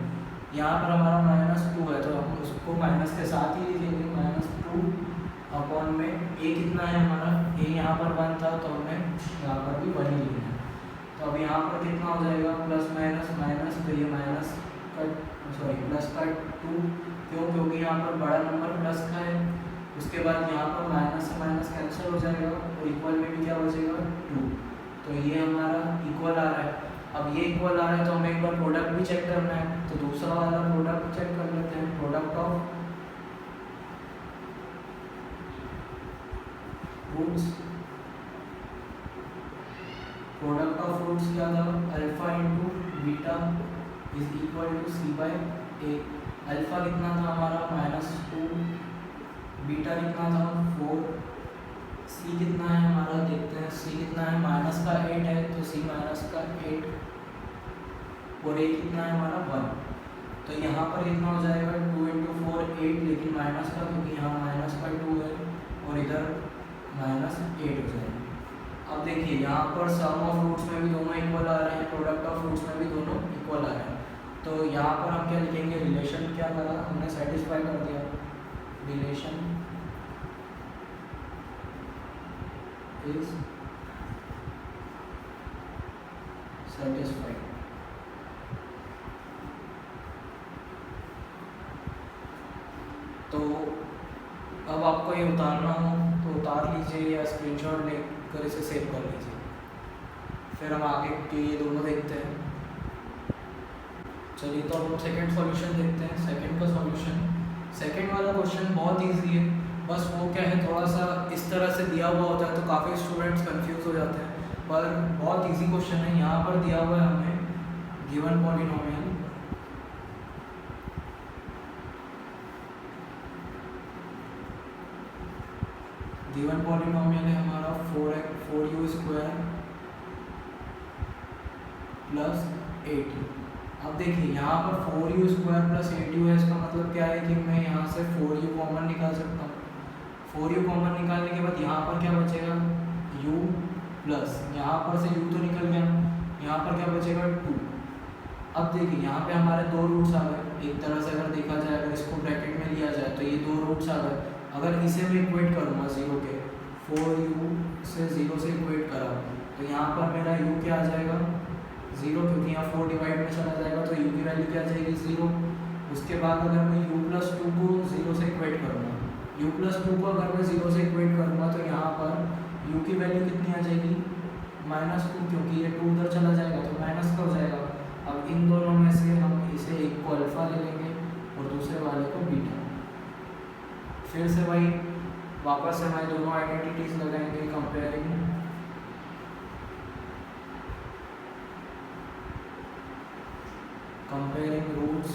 यहाँ पर हमारा -2 है तो हम उसको माइनस के साथ ही लिखेंगे, -2 अपॉन में a कितना है हमारा, a यहाँ पर 1 था तो हमें यहाँ पर भी 1 ही लिखना है। तो अब यहाँ पर कितना हो जाएगा प्लस माइनस माइनस, तो ये प्लस का 2, क्यों, क्योंकि यहाँ पर बड़ा नंबर प्लस का है। उसके बाद यहाँ पर माइनस से माइनस कैंसिल हो जाएगा और इक्वल में भी क्या बचेगा 2। तो ये हमारा इक्वल आ रहा है। अब ये इक्वल आ रहा है तो हमें एक बार प्रोडक्ट भी चेक करना है, तो दूसरा वाला प्रोडक्ट चेक कर लेते हैं। Product of roots, product of roots क्या था, alpha into beta is equal to C by A. Alpha कितना था हमारा -2, बीटा कितना था 4, सी कितना है हमारा देखते हैं, सी कितना है -8 है तो सी -8 और ए कितना है हमारा 1। तो यहाँ पर कितना हो जाएगा 2 × 4 8, लेकिन माइनस का क्योंकि यहाँ -2 है और इधर -8 हो जाएगा। अब देखिए यहाँ पर सम ऑफ रूट्स में भी दोनों इक्वल आ रहे हैं, प्रोडक्ट ऑफ रूट्स में भी दोनों इक्वल आ रहे हैं। तो यहाँ पर हम क्या लिखेंगे, रिलेशन क्या करा हमने, सेटिस्फाई कर दिया। Relation is satisfied. तो अब आपको ये उतारना हो तो उतार लीजिए या स्क्रीनशॉट लेकर इसे सेव कर लीजिए। फिर हम आगे के ये दोनों देखते हैं। चलिए तो अब हम सेकंड सॉल्यूशन देखते हैं। सेकंड का सॉल्यूशन, सेकंड वाला क्वेश्चन बहुत इजी है, बस वो क्या है थोड़ा सा इस तरह से दिया हुआ होता है तो काफ़ी स्टूडेंट्स कंफ्यूज हो जाते हैं, पर बहुत इजी क्वेश्चन है। यहाँ पर दिया हुआ है हमें गिवन पॉलिनोमियल है हमारा 4u² प्लस 8। अब देखिए यहाँ पर 4u² प्लस 8u है, इसका मतलब क्या है कि मैं यहाँ से 4u कॉमन निकाल सकता हूँ। 4u कॉमन निकालने के बाद यहाँ पर क्या बचेगा u प्लस, यहाँ पर से u तो निकल गया, यहाँ पर क्या बचेगा 2। अब देखिए यहाँ पे हमारे दो रूट्स आ गए, एक तरह से अगर देखा जाए, अगर इसको ब्रैकेट में लिया जाए तो ये दो रूट्स आ गए। अगर इसे मैं इक्वेट करूँगा 0 के, 4u से 0 से इक्वेट करा तो यहाँ पर मेरा u क्या आ जाएगा 0, क्योंकि यहाँ 4 डिवाइड में चला जाएगा तो u की वैल्यू क्या आ जाएगी 0। उसके बाद अगर मैं u प्लस 2 को 0 से इक्वेट करूँगा, u प्लस 2 को अगर मैं 0 से इक्वेट करूँगा तो यहाँ पर u की वैल्यू कितनी आ जाएगी -2, क्योंकि ये 2 उधर चला जाएगा तो माइनस का हो जाएगा। अब इन दोनों में से हम इसे एक को अल्फा ले लेंगे और दूसरे वाले को बीटा। फिर से भाई वापस से हमारे दोनों आइडेंटिटीज लगाएंगे, कंपेयरिंग रूट्स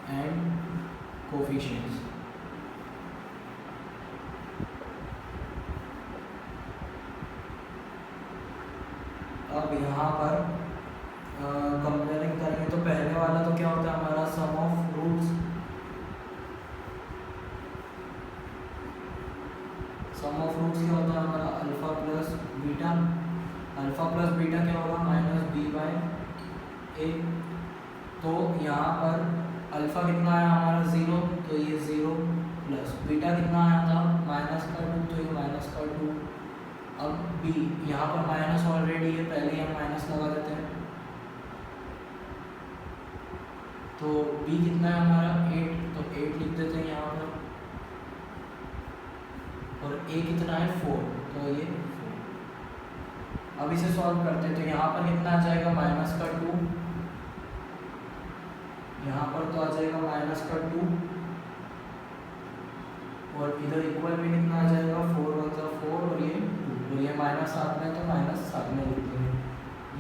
एंड कोफिशिएंट्स। अब यहाँ पर कंपेयरिंग करेंगे तो पहले वाला तो क्या होता है हमारा सम ऑफ रूट्स, क्या होता है हमारा alpha plus beta. Alpha plus beta क्या होगा -b/a। तो यहाँ पर अल्फा कितना आया हमारा 0, तो ये 0 प्लस बीटा कितना आया था -2, तो ये -2। अब b यहाँ पर माइनस ऑलरेडी है, पहले हम माइनस लगा देते हैं। तो b कितना है हमारा 8, तो 8 लिख देते हैं यहाँ पर, और a कितना है 4, तो ये 4। अब इसे सॉल्व करते हैं तो यहाँ पर कितना आ जाएगा -2, यहाँ पर तो आ जाएगा -2 और इधर इक्वल में कितना आ जाएगा 4 × 4 और ये 2, और ये -7 में तो -7 में लिखते हैं।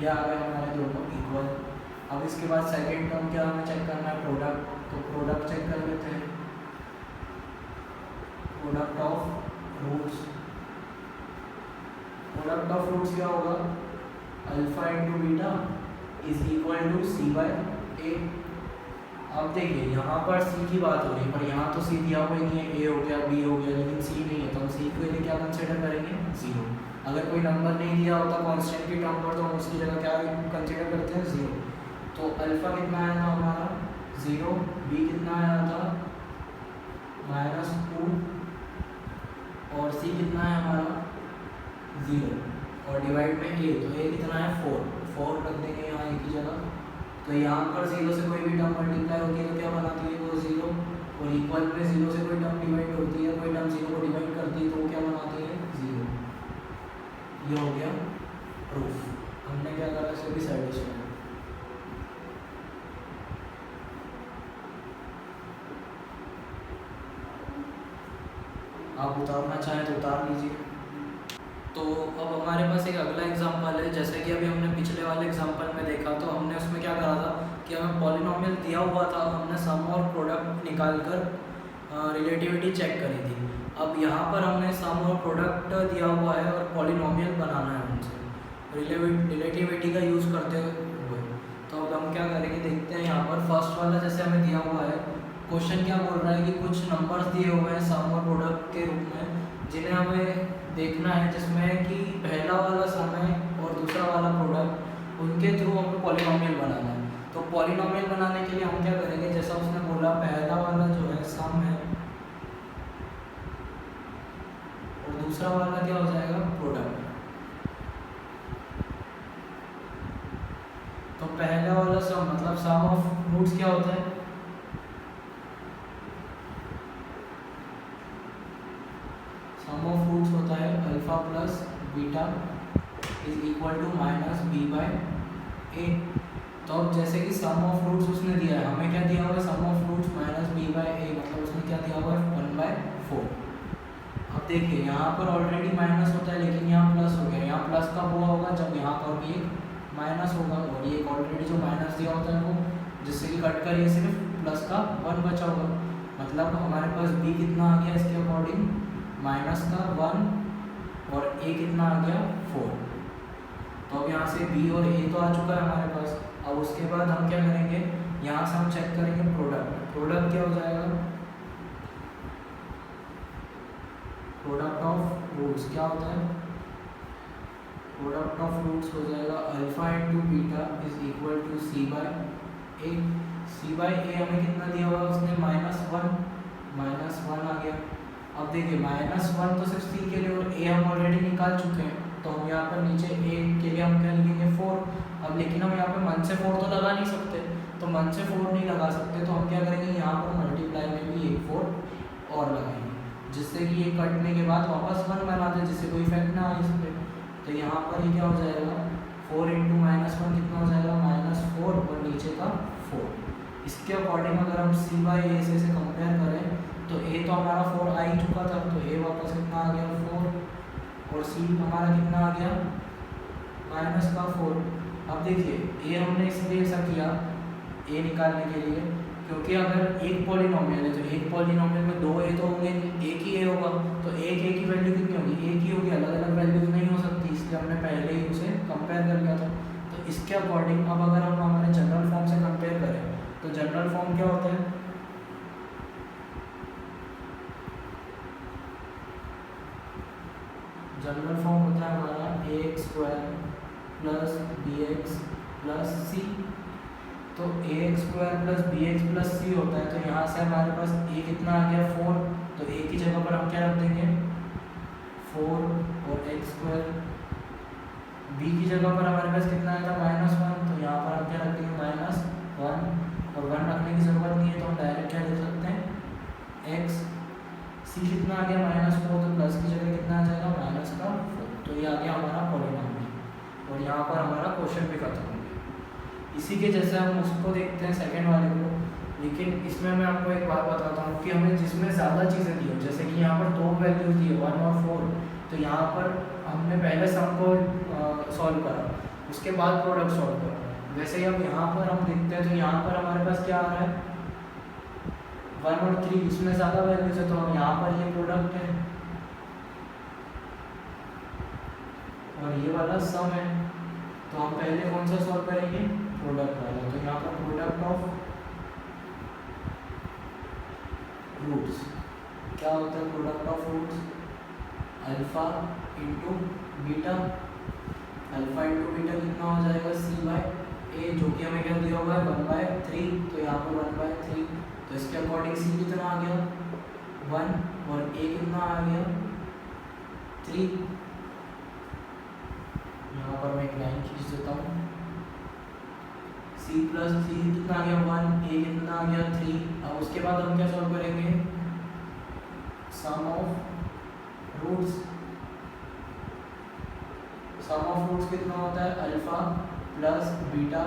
ये आ गए हमारे दोनों इक्वल। अब इसके बाद सेकेंड टर्म क्या हमें चेक करना है, प्रोडक्ट। तो प्रोडक्ट चेक कर लेते हैं, product of roots. Product of roots क्या होगा, alpha into beta is equal to c by a. अब देखिए यहाँ पर सी की बात हो रही है, पर यहाँ तो सी दिया हुआ ही नहीं है, ए हो गया बी हो गया, लेकिन सी नहीं है, तो हम सी के लिए क्या कंसिडर करेंगे, जीरो। अगर कोई नंबर नहीं दिया होता कांस्टेंट की टर्म पर, तो हम उसकी जगह क्या कंसिडर करते हैं, जीरो। तो अल्फा कितना आया था हमारा, जीरो। बी कितना आया था, -2, और सी कितना है हमारा, जीरो, और डिवाइड में ए, तो ए कितना है, 4 रख देंगे यहाँ ए की जगह। तो यहाँ पर जीरो से कोई भी टर्म मल्टीप्लाई होती है तो क्या बनाती है वो, जीरो। और इक्वल में जीरो से कोई टर्म डिवाइड होती है, कोई टर्म जीरो को डिवाइड करती है तो वो क्या बनाती है, जीरो। ये हो गया प्रूफ। हमने क्या करा, इसे भी सेटिस्फाई। आप उतारना चाहें तो उतार लीजिए। तो अब हमारे पास एक अगला एग्जांपल है, जैसे कि अभी हमने पिछले वाले एग्जांपल में देखा, तो हमने उसमें क्या करा था कि हमें पॉलिनोमियल दिया हुआ था, हमने सम और प्रोडक्ट निकाल कर रिलेटिविटी चेक करी थी। अब यहाँ पर हमने सम और प्रोडक्ट दिया हुआ है और पॉलिनोमियल बनाना है उनसे रिलेटिविटी का यूज़ करते हुए। तो अब हम क्या करेंगे, देखते हैं। यहाँ पर फर्स्ट वाला जैसे हमें दिया हुआ है, क्वेश्चन क्या बोल रहा है कि कुछ नंबर्स दिए हुए हैं सम और प्रोडक्ट के रूप में, जिन्हें हमें देखना है, जिसमें कि पहला वाला सम है और दूसरा वाला प्रोडक्ट, उनके थ्रू हमें पॉलिनोमियल बनाना है। तो पॉलिनोमियल बनाने के लिए हम क्या करेंगे, जैसा उसने बोला पहला वाला जो है सम है और दूसरा वाला क्या हो जाएगा, प्रोडक्ट। तो पहला वाला सम मतलब सम ऑफ रूट्स क्या होता है, सम ऑफ रूट्स होता है alpha plus beta is equal to minus b by a. तो अब जैसे कि सम ऑफ रूट्स उसने दिया है, हमें क्या दिया हुआ है, sum of roots minus b by a, मतलब उसने क्या दिया हुआ है, 1/4। अब देखिए यहाँ पर ऑलरेडी माइनस होता है, लेकिन यहाँ प्लस हो गया। यहाँ प्लस कब हुआ होगा, जब यहाँ पर भी एक माइनस होगा, और ये ऑलरेडी जो माइनस दिया होता है वो, जिससे कि कट करिए सिर्फ प्लस का 1 बचा होगा। मतलब हमारे पास बी कितना आ गया इसके अकॉर्डिंग, माइनस का 1, और ए कितना आ गया, 4। तो अब यहाँ से बी और ए तो आ चुका है हमारे पास। अब उसके बाद हम क्या करेंगे, यहाँ से हम चेक करेंगे प्रोडक्ट। प्रोडक्ट क्या हो जाएगा, प्रोडक्ट ऑफ रूट्स क्या होता है, प्रोडक्ट ऑफ रूट्स हो जाएगा alpha into beta is equal to c by a. C by a हमें कितना दिया हुआ है उसने, -1 आ गया। अब देखिए -1 तो सिर्फ सी के लिए, और ए हम ऑलरेडी निकाल चुके हैं, तो हम यहाँ पर नीचे ए के लिए हम क्या लिखेंगे, 4। अब लेकिन हम यहाँ पर मन से 4 तो लगा नहीं सकते, तो मन से 4 नहीं लगा सकते, तो हम क्या करेंगे, यहाँ पर मल्टीप्लाई में भी एक 4 और लगाएंगे, जिससे कि ये कटने के बाद वापस 1 बना दे, जिससे कोई इफेक्ट ना आए इस पर। तो यहाँ पर ये क्या हो जाएगा, 4 इंटू -1 कितना हो जाएगा, -4, और नीचे का 4। इसके अकॉर्डिंग अगर हम सी बाई ए से कंपेयर करें, तो ए तो हमारा 4 आ ही चुका था, तो ए वापस कितना आ गया, 4, और सी हमारा कितना आ गया, -4। अब देखिए ए हमने इसलिए ऐसा किया ए निकालने के लिए, क्योंकि अगर एक पॉलिनोमियल है तो एक पॉलिनोमियल में 2 ए तो होंगे, एक ही ए होगा, तो एक ए की वैल्यू कितनी होगी, एक ही होगी, अलग अलग वैल्यूज नहीं हो सकती, इसलिए हमने पहले ही उसे कंपेयर कर लिया था। तो इसके अकॉर्डिंग अब अगर हम हमारे जनरल फॉर्म से कंपेयर करें, तो जनरल फॉर्म क्या होता है, जनरल फॉर्म होता है हमारा ax² plus bx plus c। तो ax² plus bx plus c होता है, तो यहाँ से हमारे पास a कितना आ गया, 4, तो a की जगह पर हम क्या रख देंगे, 4, और x²। b की जगह पर हमारे पास कितना आएगा, -1, तो यहाँ पर हम क्या रख देंगे, -1, और 1 रखने की ज़रूरत नहीं है, तो हम डायरेक्ट क्या लिख सकते हैं, x। c कितना आ गया, -4, तो प्लस की जगह कितना आ जाएगा, -4। तो ये आ गया हमारा पॉलिनोमियल, और यहाँ पर हमारा क्वेश्चन भी खत्म हो गया। इसी के जैसे हम उसको देखते हैं सेकंड वाले को, लेकिन इसमें मैं आपको एक बात बताता हूँ कि हमें जिसमें ज़्यादा चीज़ें दी हो, जैसे कि यहाँ पर 2 वैल्यूज दी है, 1 और 4, तो यहाँ पर हमने पहले सम को सॉल्व करा, उसके बाद प्रोडक्ट सॉल्व करा। वैसे ही अब यहाँ पर हम देखते हैं तो यहाँ पर हमारे पास क्या आ रहा है 1 और 3, इसमें ज़्यादा वैल्यूज है तो हम यहाँ पर ये प्रोडक्ट है और ये वाला सम है, तो हम पहले कौन सा सॉल्व करेंगे प्रोडक्ट वाला। तो यहाँ पर प्रोडक्ट ऑफ रूट्स क्या होता है, product of roots alpha into beta, alpha into beta कितना हो जाएगा सी बाई ए, जो कि हमें क्या दिया हुआ है 1/3, तो यहाँ पर 1/3, तो इसके अकॉर्डिंग सी कितना आ गया 1 और ए कितना आ गया 3। यहाँ पर मैं एक लाइन खींच देता हूँ, सी प्लस सी कितना आ गया 1, ए कितना आ गया 3। अब उसके बाद हम क्या सॉल्व करेंगे sum of roots, sum of roots कितना होता है अल्फा प्लस बीटा,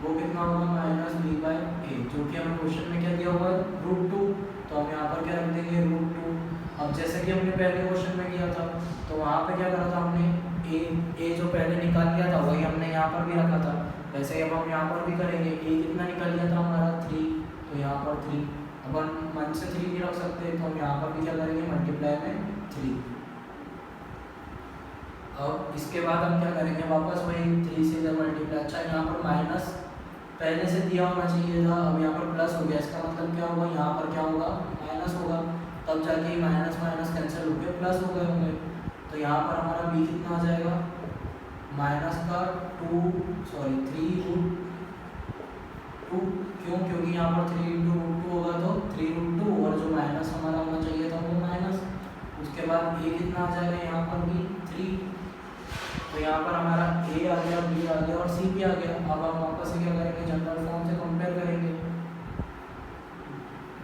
वो कितना होगा माइनस बी बाई ए, जो कि हमें क्वेश्चन में क्या दिया हुआ है √2, तो हम यहाँ पर क्या रख देंगे √2। अब जैसे कि हमने पहले क्वेश्चन में किया था तो वहाँ पे क्या करा था हमने ए जो पहले निकाल लिया था वही हमने यहाँ पर भी रखा था, वैसे ही अब हम यहाँ पर भी करेंगे। ए कितना निकाल लिया था हमारा 3, तो यहाँ पर 3, अब हम मन से 3 भी रख सकते हैं, तो हम यहाँ पर भी क्या करेंगे मल्टीप्लाई में 3। अब इसके बाद हम क्या करेंगे वापस वही 3 से जब मल्टीप्लाई, अच्छा यहाँ पर माइनस पहले से दिया होना चाहिए था, अब यहाँ पर प्लस हो गया, इसका मतलब क्या होगा यहाँ पर क्या होगा माइनस होगा, तब जाके माइनस माइनस कैंसिल होकर प्लस हो गए होंगे। तो यहाँ पर हमारा b कितना आ जाएगा माइनस का 3√2, क्यों, क्योंकि यहाँ पर 3 × √2 होगा तो 3√2, और जो माइनस हमारा होना चाहिए था वो माइनस, उसके बाद a कितना आ जाएगा यहाँ पर भी 3, तो यहाँ पर हमारा a आ गया, b आ गया और c भी आ गया। अब हम वापस से क्या करेंगे जनरल फॉर्म से कंपेयर करेंगे।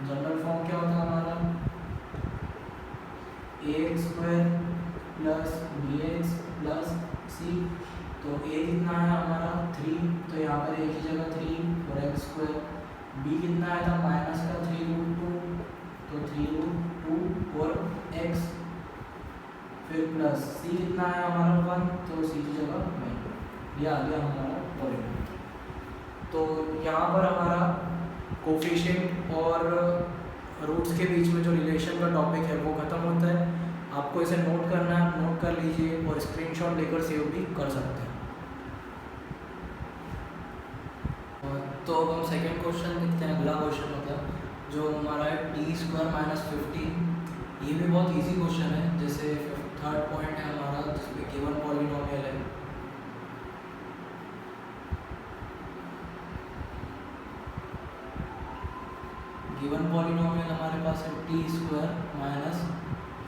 जनरल फॉर्म क्या होता है हमारा ax² plus bx plus c, तो a कितना है हमारा 3, तो यहाँ पर a की जगह 3 और x², b कितना आया था माइनस का 3√2, तो 3√2 और x, फिर प्लस c कितना है हमारा 1, तो c की जगह 1, ये आ गया हमारा पॉलिनोमियल। तो यहाँ पर हमारा कोफिशिएंट और रूट्स के बीच में जो रिलेशन का टॉपिक है वो ख़त्म होता है। आपको इसे नोट करना है, नोट कर लीजिए और स्क्रीनशॉट लेकर सेव भी कर सकते हैं। तो अब हम सेकंड क्वेश्चन देखते हैं। अगला क्वेश्चन होता है जो हमारा है t² - 15। ये भी बहुत इजी क्वेश्चन है। जैसे थर्ड पॉइंट है हमारा जिसमें गिवन पॉलिनोमियल है, गिवन पॉलिनोमियल हमारे पास है t² -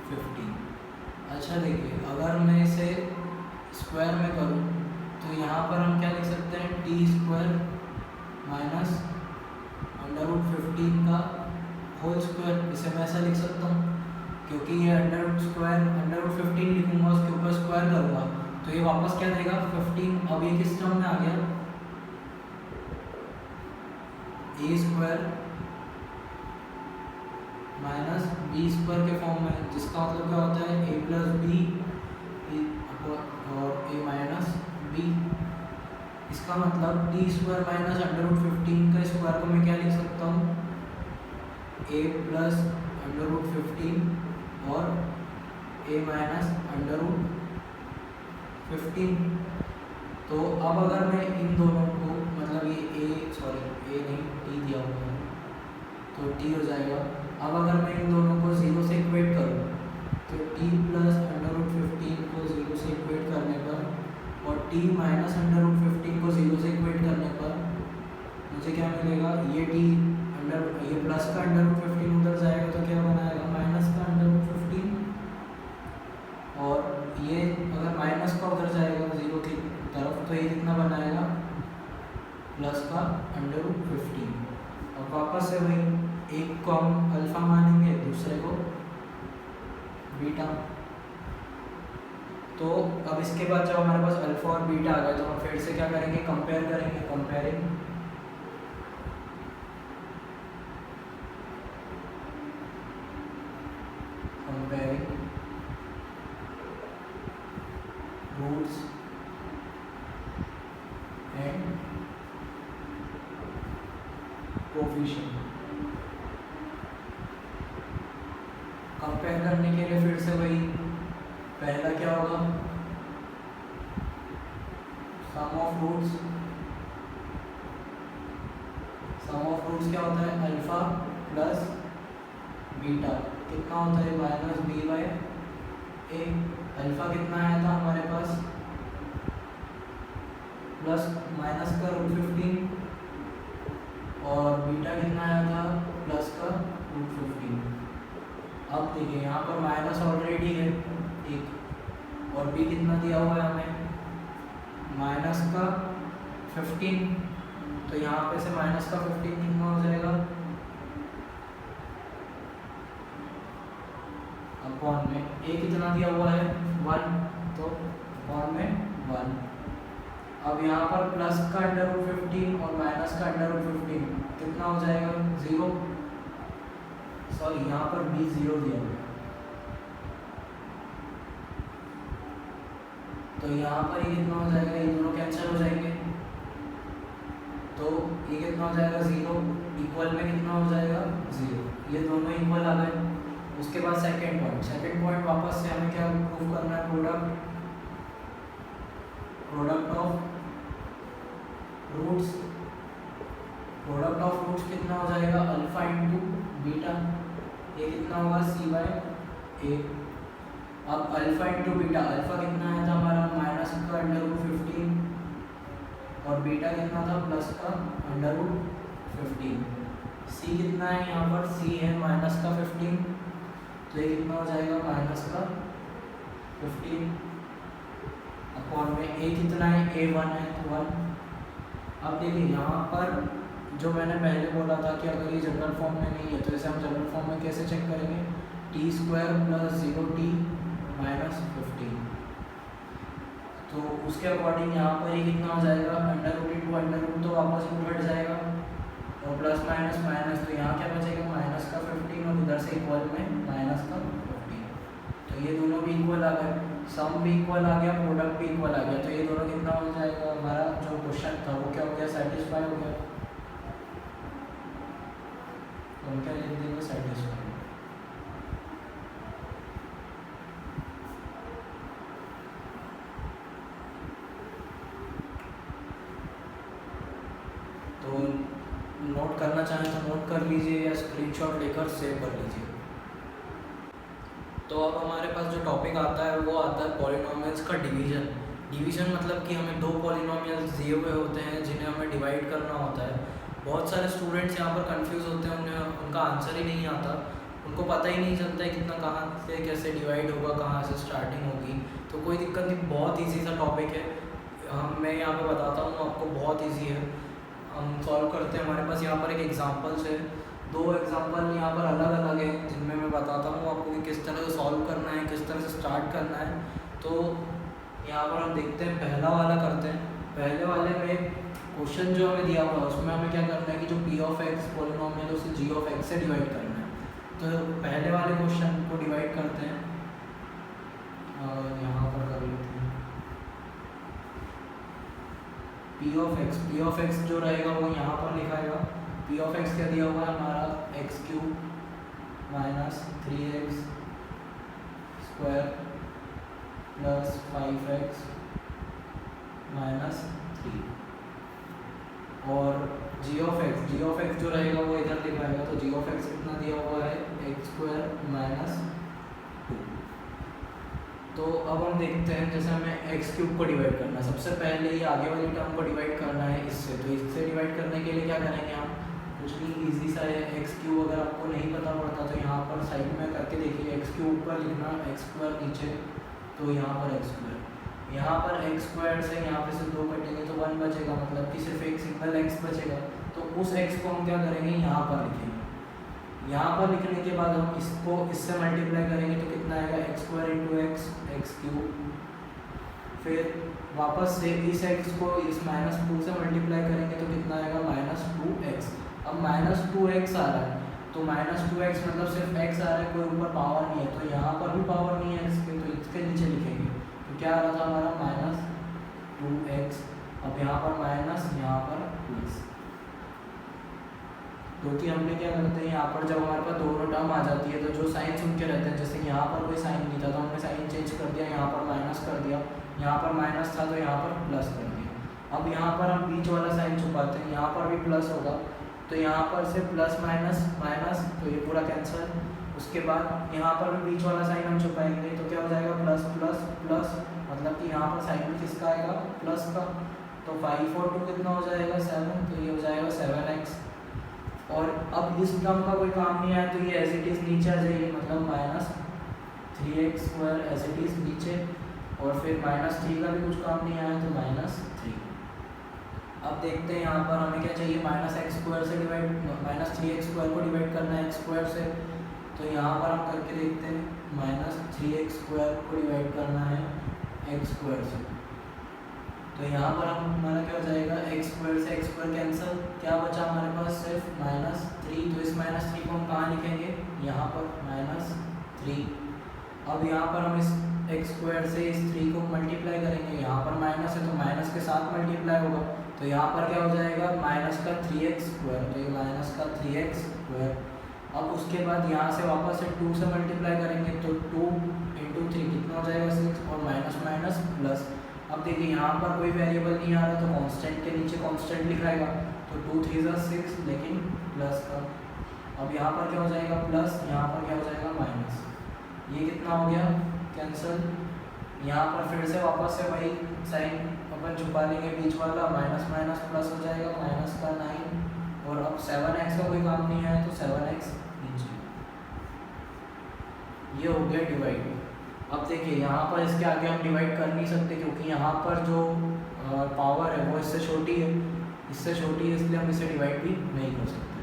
15। अच्छा देखिए, अगर मैं इसे स्क्वायर में करूं तो यहाँ पर हम क्या लिख सकते हैं t² - √15 का होल स्क्वायर, इसे मैं ऐसा लिख सकता हूँ क्योंकि ये √15 लिखूंगा उसके ऊपर स्क्वायर करूँगा तो ये वापस क्या देगा 15। अब ये किस टर्म में आ गया a² माइनस b² के फॉर्म में, जिसका मतलब क्या होता है a प्लस बी और a माइनस बी। इसका मतलब t² माइनस √15 का स्क्वायर को मैं क्या लिख सकता हूँ a प्लस √15 और a माइनस √15। तो अब अगर मैं इन दोनों को मतलब ये a नहीं t दिया हुआ है तो t हो जाएगा। अब अगर मैं इन दोनों को 0 से इक्वेट करूँ तो t प्लस √15 को 0 से इक्वेट करने पर और t माइनस √15 को 0 से इक्वेट करने पर मुझे क्या मिलेगा, ये प्लस का √15 उधर जाएगा तो क्या बनाएगा माइनस का √15, और ये अगर माइनस का उधर जाएगा 0 की तरफ तो ये कितना बनाएगा प्लस का √15। और वापस से वही एक को हम अल्फा मानेंगे दूसरे को बीटा। तो अब इसके बाद जब हमारे पास अल्फा और बीटा आ गए तो हम फिर से क्या करेंगे कंपेयर करेंगे, comparing roots and coefficient. Compare करने के लिए फिर से वही, पहला क्या होगा, sum of roots. Sum of roots क्या होता है, अल्फा प्लस बीटा, कितना होता है minus b by A. Alpha कितना आया था हमारे पास, प्लस माइनस का रूट 15, और बीटा कितना आया था, प्लस का रूट 15। अब देखिए यहाँ पर माइनस ऑलरेडी है एक, और बी कितना दिया हुआ है हमें, माइनस का 15, तो यहाँ पे से माइनस का 15 कितना हो जाएगा, अपॉन में ए कितना दिया हुआ है 1, तो अपॉन में 1। अब यहाँ पर प्लस का अंडर रूट 15 और माइनस का अंडर रूट 15 कितना हो जाएगा, 0। सॉरी यहाँ पर बी 0 दिया हुआ है, तो यहाँ पर ये कितना हो जाएगा, ये दोनों कैंसिल हो जाएंगे, तो ये कितना हो जाएगा 0, इक्वल में कितना हो जाएगा 0, ये दोनों इक्वल आ गए। उसके बाद सेकंड पॉइंट वापस से हमें क्या प्रूव करना है, product of roots. Product of roots कितना हो जाएगा, अल्फा इंटू बीटा, ये कितना होगा सी बाई ए। अब अल्फा इंटू बीटा, अल्फा कितना आया था हमारा माइनस का अंडर रूट 15 और बीटा कितना था प्लस का अंडर रूट 15। सी कितना है यहाँ पर, सी है माइनस का 15, तो ये कितना हो जाएगा माइनस का 15 अपॉन में ए कितना है, ए 1 है तो 1। अब देखिए यहाँ पर जो मैंने पहले बोला था कि अगर ये जनरल फॉर्म में नहीं है तो इसे हम जनरल फॉर्म में कैसे चेक करेंगे, T square plus 0t minus 15, तो उसके अकॉर्डिंग यहाँ पर ये कितना हो जाएगा, under root into under root, तो वापस रूट हट जाएगा और प्लस माइनस माइनस, तो यहाँ क्या बचेगा माइनस का 15 और इधर से इक्वल में माइनस का 15, तो ये दोनों भी इक्वल आ गए, सम भी इक्वल आ गया, प्रोडक्ट भी इक्वल आ गया, तो ये दोनों कितना हो जाएगा, हमारा जो क्वेश्चन था वो क्या हो गया, सेटिस्फाई हो गया। तो हम क्या लिख देंगे, सेटिस्फाई। तो नोट करना चाहें तो नोट कर लीजिए या स्क्रीनशॉट लेकर सेव कर लीजिए। तो अब हमारे पास जो टॉपिक आता है वो आता है पॉलिनोमियल्स का डिवीज़न। डिवीज़न मतलब कि हमें दो पॉलिनोमियल्स दिए हुए होते हैं जिन्हें हमें डिवाइड करना होता है। बहुत सारे स्टूडेंट्स यहाँ पर कंफ्यूज होते हैं, उन्हें उनका आंसर ही नहीं आता, उनको पता ही नहीं चलता है कितना कहाँ से कैसे डिवाइड होगा, कहाँ से स्टार्टिंग होगी। तो कोई दिक्कत नहीं, बहुत ईजी सा टॉपिक है, मैं यहाँ पे बताता हूँ आपको, बहुत ईजी है, हम सॉल्व करते हैं। हमारे पास यहाँ पर एक एग्जांपल्स है, दो एग्जांपल यहाँ पर अलग अलग हैं जिनमें मैं बताता हूँ आपको कि किस तरह से सॉल्व करना है, किस तरह से स्टार्ट करना है। तो यहाँ पर हम देखते हैं, पहला वाला करते हैं। पहले वाले में क्वेश्चन जो हमें दिया हुआ है उसमें हमें क्या करना है कि जो पी ऑफ एक्स पॉलिनोमियल है उसे जी ऑफ एक्स से डिवाइड करना है। तो पहले वाले क्वेश्चन को डिवाइड करते हैं और यहाँ पर कर लेते हैं पी ऑफ एक्स जो रहेगा वो यहाँ पर लिखाएगा। पी ऑफ एक्स क्या दिया हुआ है हमारा, x cube minus 3x square plus 5x minus 3, और जी ऑफ एक्स जो रहेगा वो इधर लिखाएगा। तो जी ऑफ एक्स कितना दिया हुआ है, एक्स स्क्वायर माइनस 2। तो अब हम देखते हैं, जैसे हमें एक्स क्यूब को डिवाइड करना है, सबसे पहले ये आगे वाली टर्म को डिवाइड करना है इससे। तो इससे डिवाइड करने के लिए क्या करेंगे हम, कुछ भी ईजी सा है। एक्स क्यूब अगर आपको नहीं पता पड़ता तो यहाँ पर साइड में करके देखिए, एक्स क्यूब ऊपर लिखना, एक्स स्क्वायर नीचे, तो यहाँ पर एक्स स्क्वायर, यहाँ पर एक्स स्क्वायर से यहाँ पे से 2 कटेंगे तो 1 बचेगा, मतलब कि सिर्फ एक सिंगल एक्स बचेगा। तो उस एक्स को हम क्या करेंगे, यहाँ पर लिखेंगे। यहाँ पर लिखने के बाद हम इसको इससे मल्टीप्लाई करेंगे तो कितना आएगा, x square into x, x cube. फिर वापस से इस एक्स को इस -2 से मल्टीप्लाई करेंगे तो कितना आएगा, -2x। अब -2x आ रहा है तो -2x मतलब सिर्फ x आ रहा है, कोई ऊपर पावर नहीं है, तो यहाँ पर भी पावर नहीं है इसके, तो इसके नीचे लिखेंगे। तो क्या आ रहा था हमारा, -2x। अब यहाँ पर माइनस, यहाँ पर प्लस। क्योंकि हमने क्या करते हैं यहाँ पर जब हमारे पास दोनों टर्म आ जाती है तो जो साइंस उनके रहते हैं, जैसे यहाँ पर कोई साइन नहीं था तो हमने साइन चेंज कर दिया, यहाँ पर माइनस कर दिया, यहाँ पर माइनस था तो यहाँ पर प्लस कर दिया। अब यहाँ पर हम बीच वाला साइन छुपाते हैं, यहाँ पर भी प्लस होगा तो यहाँ पर से प्लस माइनस माइनस, तो ये पूरा कैंसिल। उसके बाद यहाँ पर भी बीच वाला साइन हम छुपाएंगे तो क्या हो जाएगा प्लस प्लस प्लस, मतलब कि यहाँ पर साइन भी किसका आएगा प्लस का। तो 5 और 2 कितना हो जाएगा 7, तो ये हो जाएगा 7x। और अब इस टर्म का कोई काम नहीं आया तो ये एज इट इज़ नीचे आ जाएगी, मतलब -3x² एज इट इज़ नीचे, और फिर -3 का भी कुछ काम नहीं आया तो -3। अब देखते हैं यहाँ पर हमें क्या चाहिए, -x² से डिवाइड -3x² को डिवाइड करना है x² से, तो यहाँ पर हम करके देखते हैं -3x² को डिवाइड करना है x² से। तो यहाँ पर हम हमारा क्या हो जाएगा x² से x² कैंसिल, क्या बचा हमारे पास सिर्फ -3। तो इस -3 को हम कहाँ लिखेंगे, यहाँ पर -3। अब यहाँ पर हम इस x² से इस 3 को मल्टीप्लाई करेंगे, यहाँ पर माइनस है तो माइनस के साथ मल्टीप्लाई होगा, तो यहाँ पर क्या हो जाएगा -3x², तो ये -3x²। अब उसके बाद यहाँ से वापस से 2 से मल्टीप्लाई करेंगे तो 2 × 3 कितना हो जाएगा 6, और माइनस माइनस प्लस। अब देखिए यहाँ पर कोई वेरिएबल नहीं आ रहा तो कांस्टेंट के नीचे कांस्टेंट लिखाएगा, तो 2 × 3 = 6 लेकिन प्लस का। अब यहाँ पर क्या हो जाएगा प्लस, यहाँ पर क्या हो जाएगा माइनस, ये कितना हो गया कैंसिल। यहाँ पर फिर से वापस से वही साइन अपन छुपा लेंगे बीच वाला, माइनस माइनस प्लस हो जाएगा, माइनस का 9, और अब 7x का कोई काम नहीं है तो 7x नीचे। ये हो गया डिवाइड। अब देखिए यहाँ पर इसके आगे हम डिवाइड कर नहीं सकते क्योंकि यहाँ पर जो पावर है वो इससे छोटी है, इसलिए हम इसे डिवाइड भी नहीं कर सकते।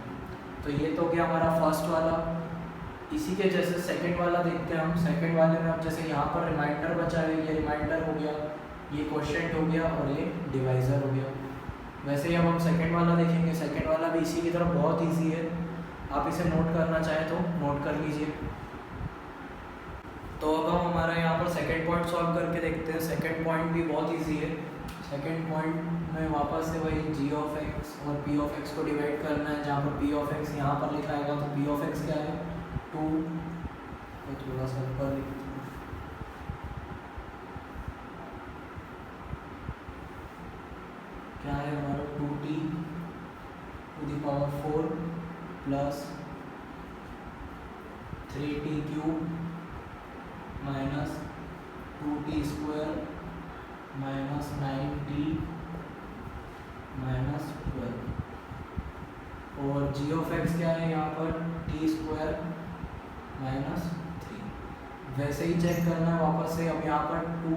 तो ये तो गया हमारा फर्स्ट वाला। इसी के जैसे सेकंड वाला देखते हैं हम। सेकंड वाले में अब जैसे यहाँ पर रिमाइंडर बचा है, ये रिमाइंडर हो गया, ये क्वोशिएंट हो गया और ये डिवाइज़र हो गया। वैसे ही अब हम सेकंड वाला देखेंगे। सेकंड वाला भी इसी की तरफ बहुत ईजी है, आप इसे नोट करना चाहें तो नोट कर लीजिए। तो अब हम हमारा यहाँ पर सेकंड पॉइंट सॉल्व करके देखते हैं। सेकंड पॉइंट भी बहुत इजी है। सेकंड पॉइंट में वापस से वही g ऑफ x और p ऑफ x को डिवाइड करना है, जहाँ पर p ऑफ x यहाँ पर लिखा आएगा तो p ऑफ x क्या है 2, तो थोड़ा सा ऊपर लिखते हैं, क्या है हमारा 2t⁴ plus 3t³ minus 2t² minus 9t minus 12, और g ऑफ x क्या है यहाँ पर t² माइनस 3। वैसे ही चेक करना है वापस से। अब यहाँ पर 2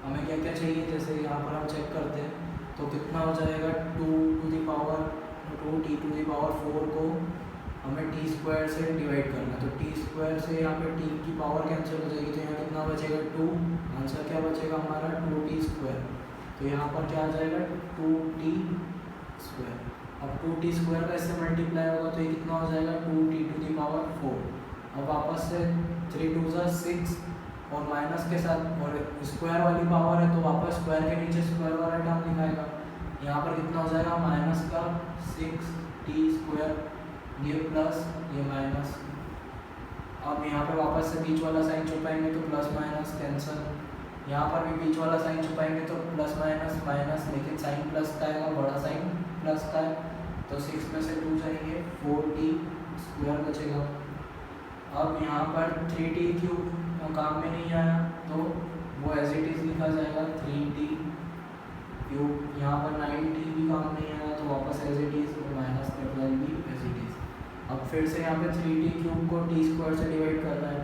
हमें क्या क्या चाहिए, जैसे यहाँ पर हम चेक करते हैं तो कितना हो जाएगा 2t⁴ को हमें t² से डिवाइड करना है, तो t² से यहाँ पे t की पावर कैंसिल हो जाएगी, तो यहाँ कितना बचेगा 2। आंसर क्या बचेगा हमारा 2t²। तो यहाँ पर क्या आ जाएगा 2t²। अब 2t² का इससे मल्टीप्लाई होगा तो ये कितना हो जाएगा 2t⁴। अब वापस से 3 × 2 = 6 और माइनस के साथ, और स्क्वायर वाली पावर है तो वापस स्क्वायर के नीचे स्क्वायर वाला टर्म लिखाएगा। यहाँ पर कितना हो जाएगा माइनस का 6t², ये प्लस ये माइनस। अब यहाँ पे वापस से बीच वाला साइन छुपाएंगे तो प्लस माइनस कैंसिल। यहाँ पर भी बीच वाला साइन छुपाएंगे तो प्लस माइनस माइनस, लेकिन साइन प्लस का आएगा, बड़ा साइन प्लस का है, तो 6 में से 2 जाएंगे, 4t² बचेगा। अब यहाँ पर 3t³ काम में नहीं आया तो वो एज इट इज़ लिखा जाएगा 3t³। यहाँ पर 9t भी काम नहीं आया तो वापस एज इट इज़, और माइनस का 12 भी एज इट इज़। अब फिर से यहाँ पे 3t³ को t² से डिवाइड करना है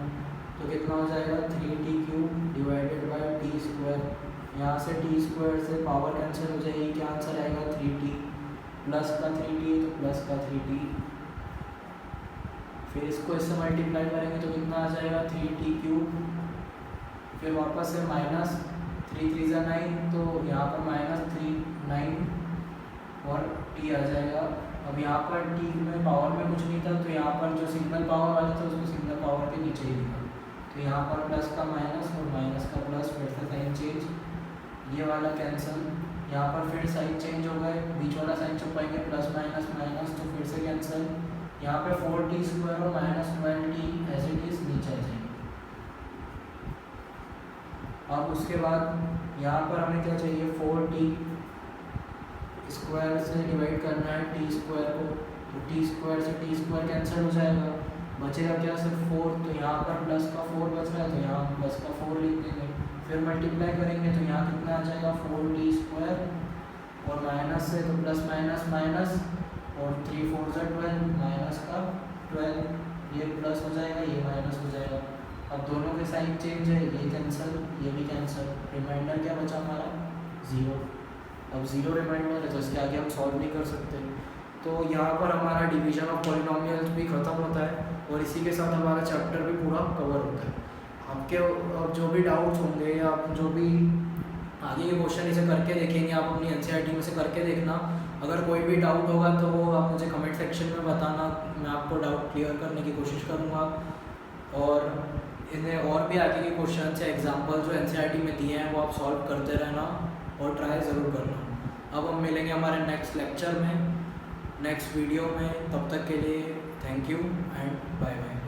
तो कितना हो जाएगा 3t³ डिवाइडेड बाय t²। यहाँ से t² से पावर कैंसिल हो जाएगी, क्या आंसर आएगा 3t, प्लस का 3t है तो प्लस का 3t। फिर इसको इससे मल्टीप्लाई करेंगे तो कितना आ जाएगा 3t³। फिर वापस से माइनस 3 × 3 = 9, तो यहाँ पर -9 और t आ जाएगा। अब यहाँ पर t में पावर में कुछ नहीं था तो यहाँ पर जो सिंगल पावर वाला था उसको सिंगल पावर के नीचे ही लिखा, तो यहाँ पर प्लस का माइनस और माइनस का प्लस, फिर से साइन चेंज, ये वाला कैंसिल, यहाँ पर फिर साइन चेंज हो गए, बीच वाला साइन छुपाएंगे, प्लस माइनस माइनस तो फिर से कैंसिल। यहाँ पे 4t² और -12t एज इट इज नीचे आ जाएंगे। अब उसके बाद यहाँ पर हमें क्या चाहिए, 4t² से डिवाइड करना है t² को, तो t² से t² कैंसिल हो जाएगा, बचेगा क्या, सिर्फ 4। तो यहाँ पर प्लस का 4 बच रहा है, तो यहाँ हम प्लस का 4 लिख देंगे। फिर मल्टीप्लाई करेंगे तो यहाँ कितना आ जाएगा, 4t² और माइनस से तो प्लस माइनस माइनस, और 3 4 12, माइनस का 12, ये प्लस हो जाएगा, ये माइनस हो जाएगा। अब दोनों के साइन चेंज है, ये कैंसिल, ये भी कैंसिल, रिमाइंडर क्या बचा हमारा, 0। अब 0 रिमाइंडर है तो इसके आगे हम सॉल्व नहीं कर सकते। तो यहाँ पर हमारा डिवीजन ऑफ पॉलिनोमियल्स भी ख़त्म होता है और इसी के साथ हमारा चैप्टर भी पूरा कवर होता है। आपके अब जो भी डाउट्स होंगे या आप जो भी आगे ये क्वेश्चन इसे करके देखेंगे, आप अपनी एनसीईआरटी में से करके देखना। अगर कोई भी डाउट होगा तो वो आप मुझे कमेंट सेक्शन में बताना, मैं आपको डाउट क्लियर करने की कोशिश करूँगा। और इन्हें और भी आगे के क्वेश्चन या एग्जाम्पल जो एनसीईआरटी में दिए हैं वो आप सॉल्व करते रहना और ट्राई ज़रूर करना। अब हम मिलेंगे हमारे नेक्स्ट लेक्चर में, नेक्स्ट वीडियो में। तब तक के लिए thank you and bye bye.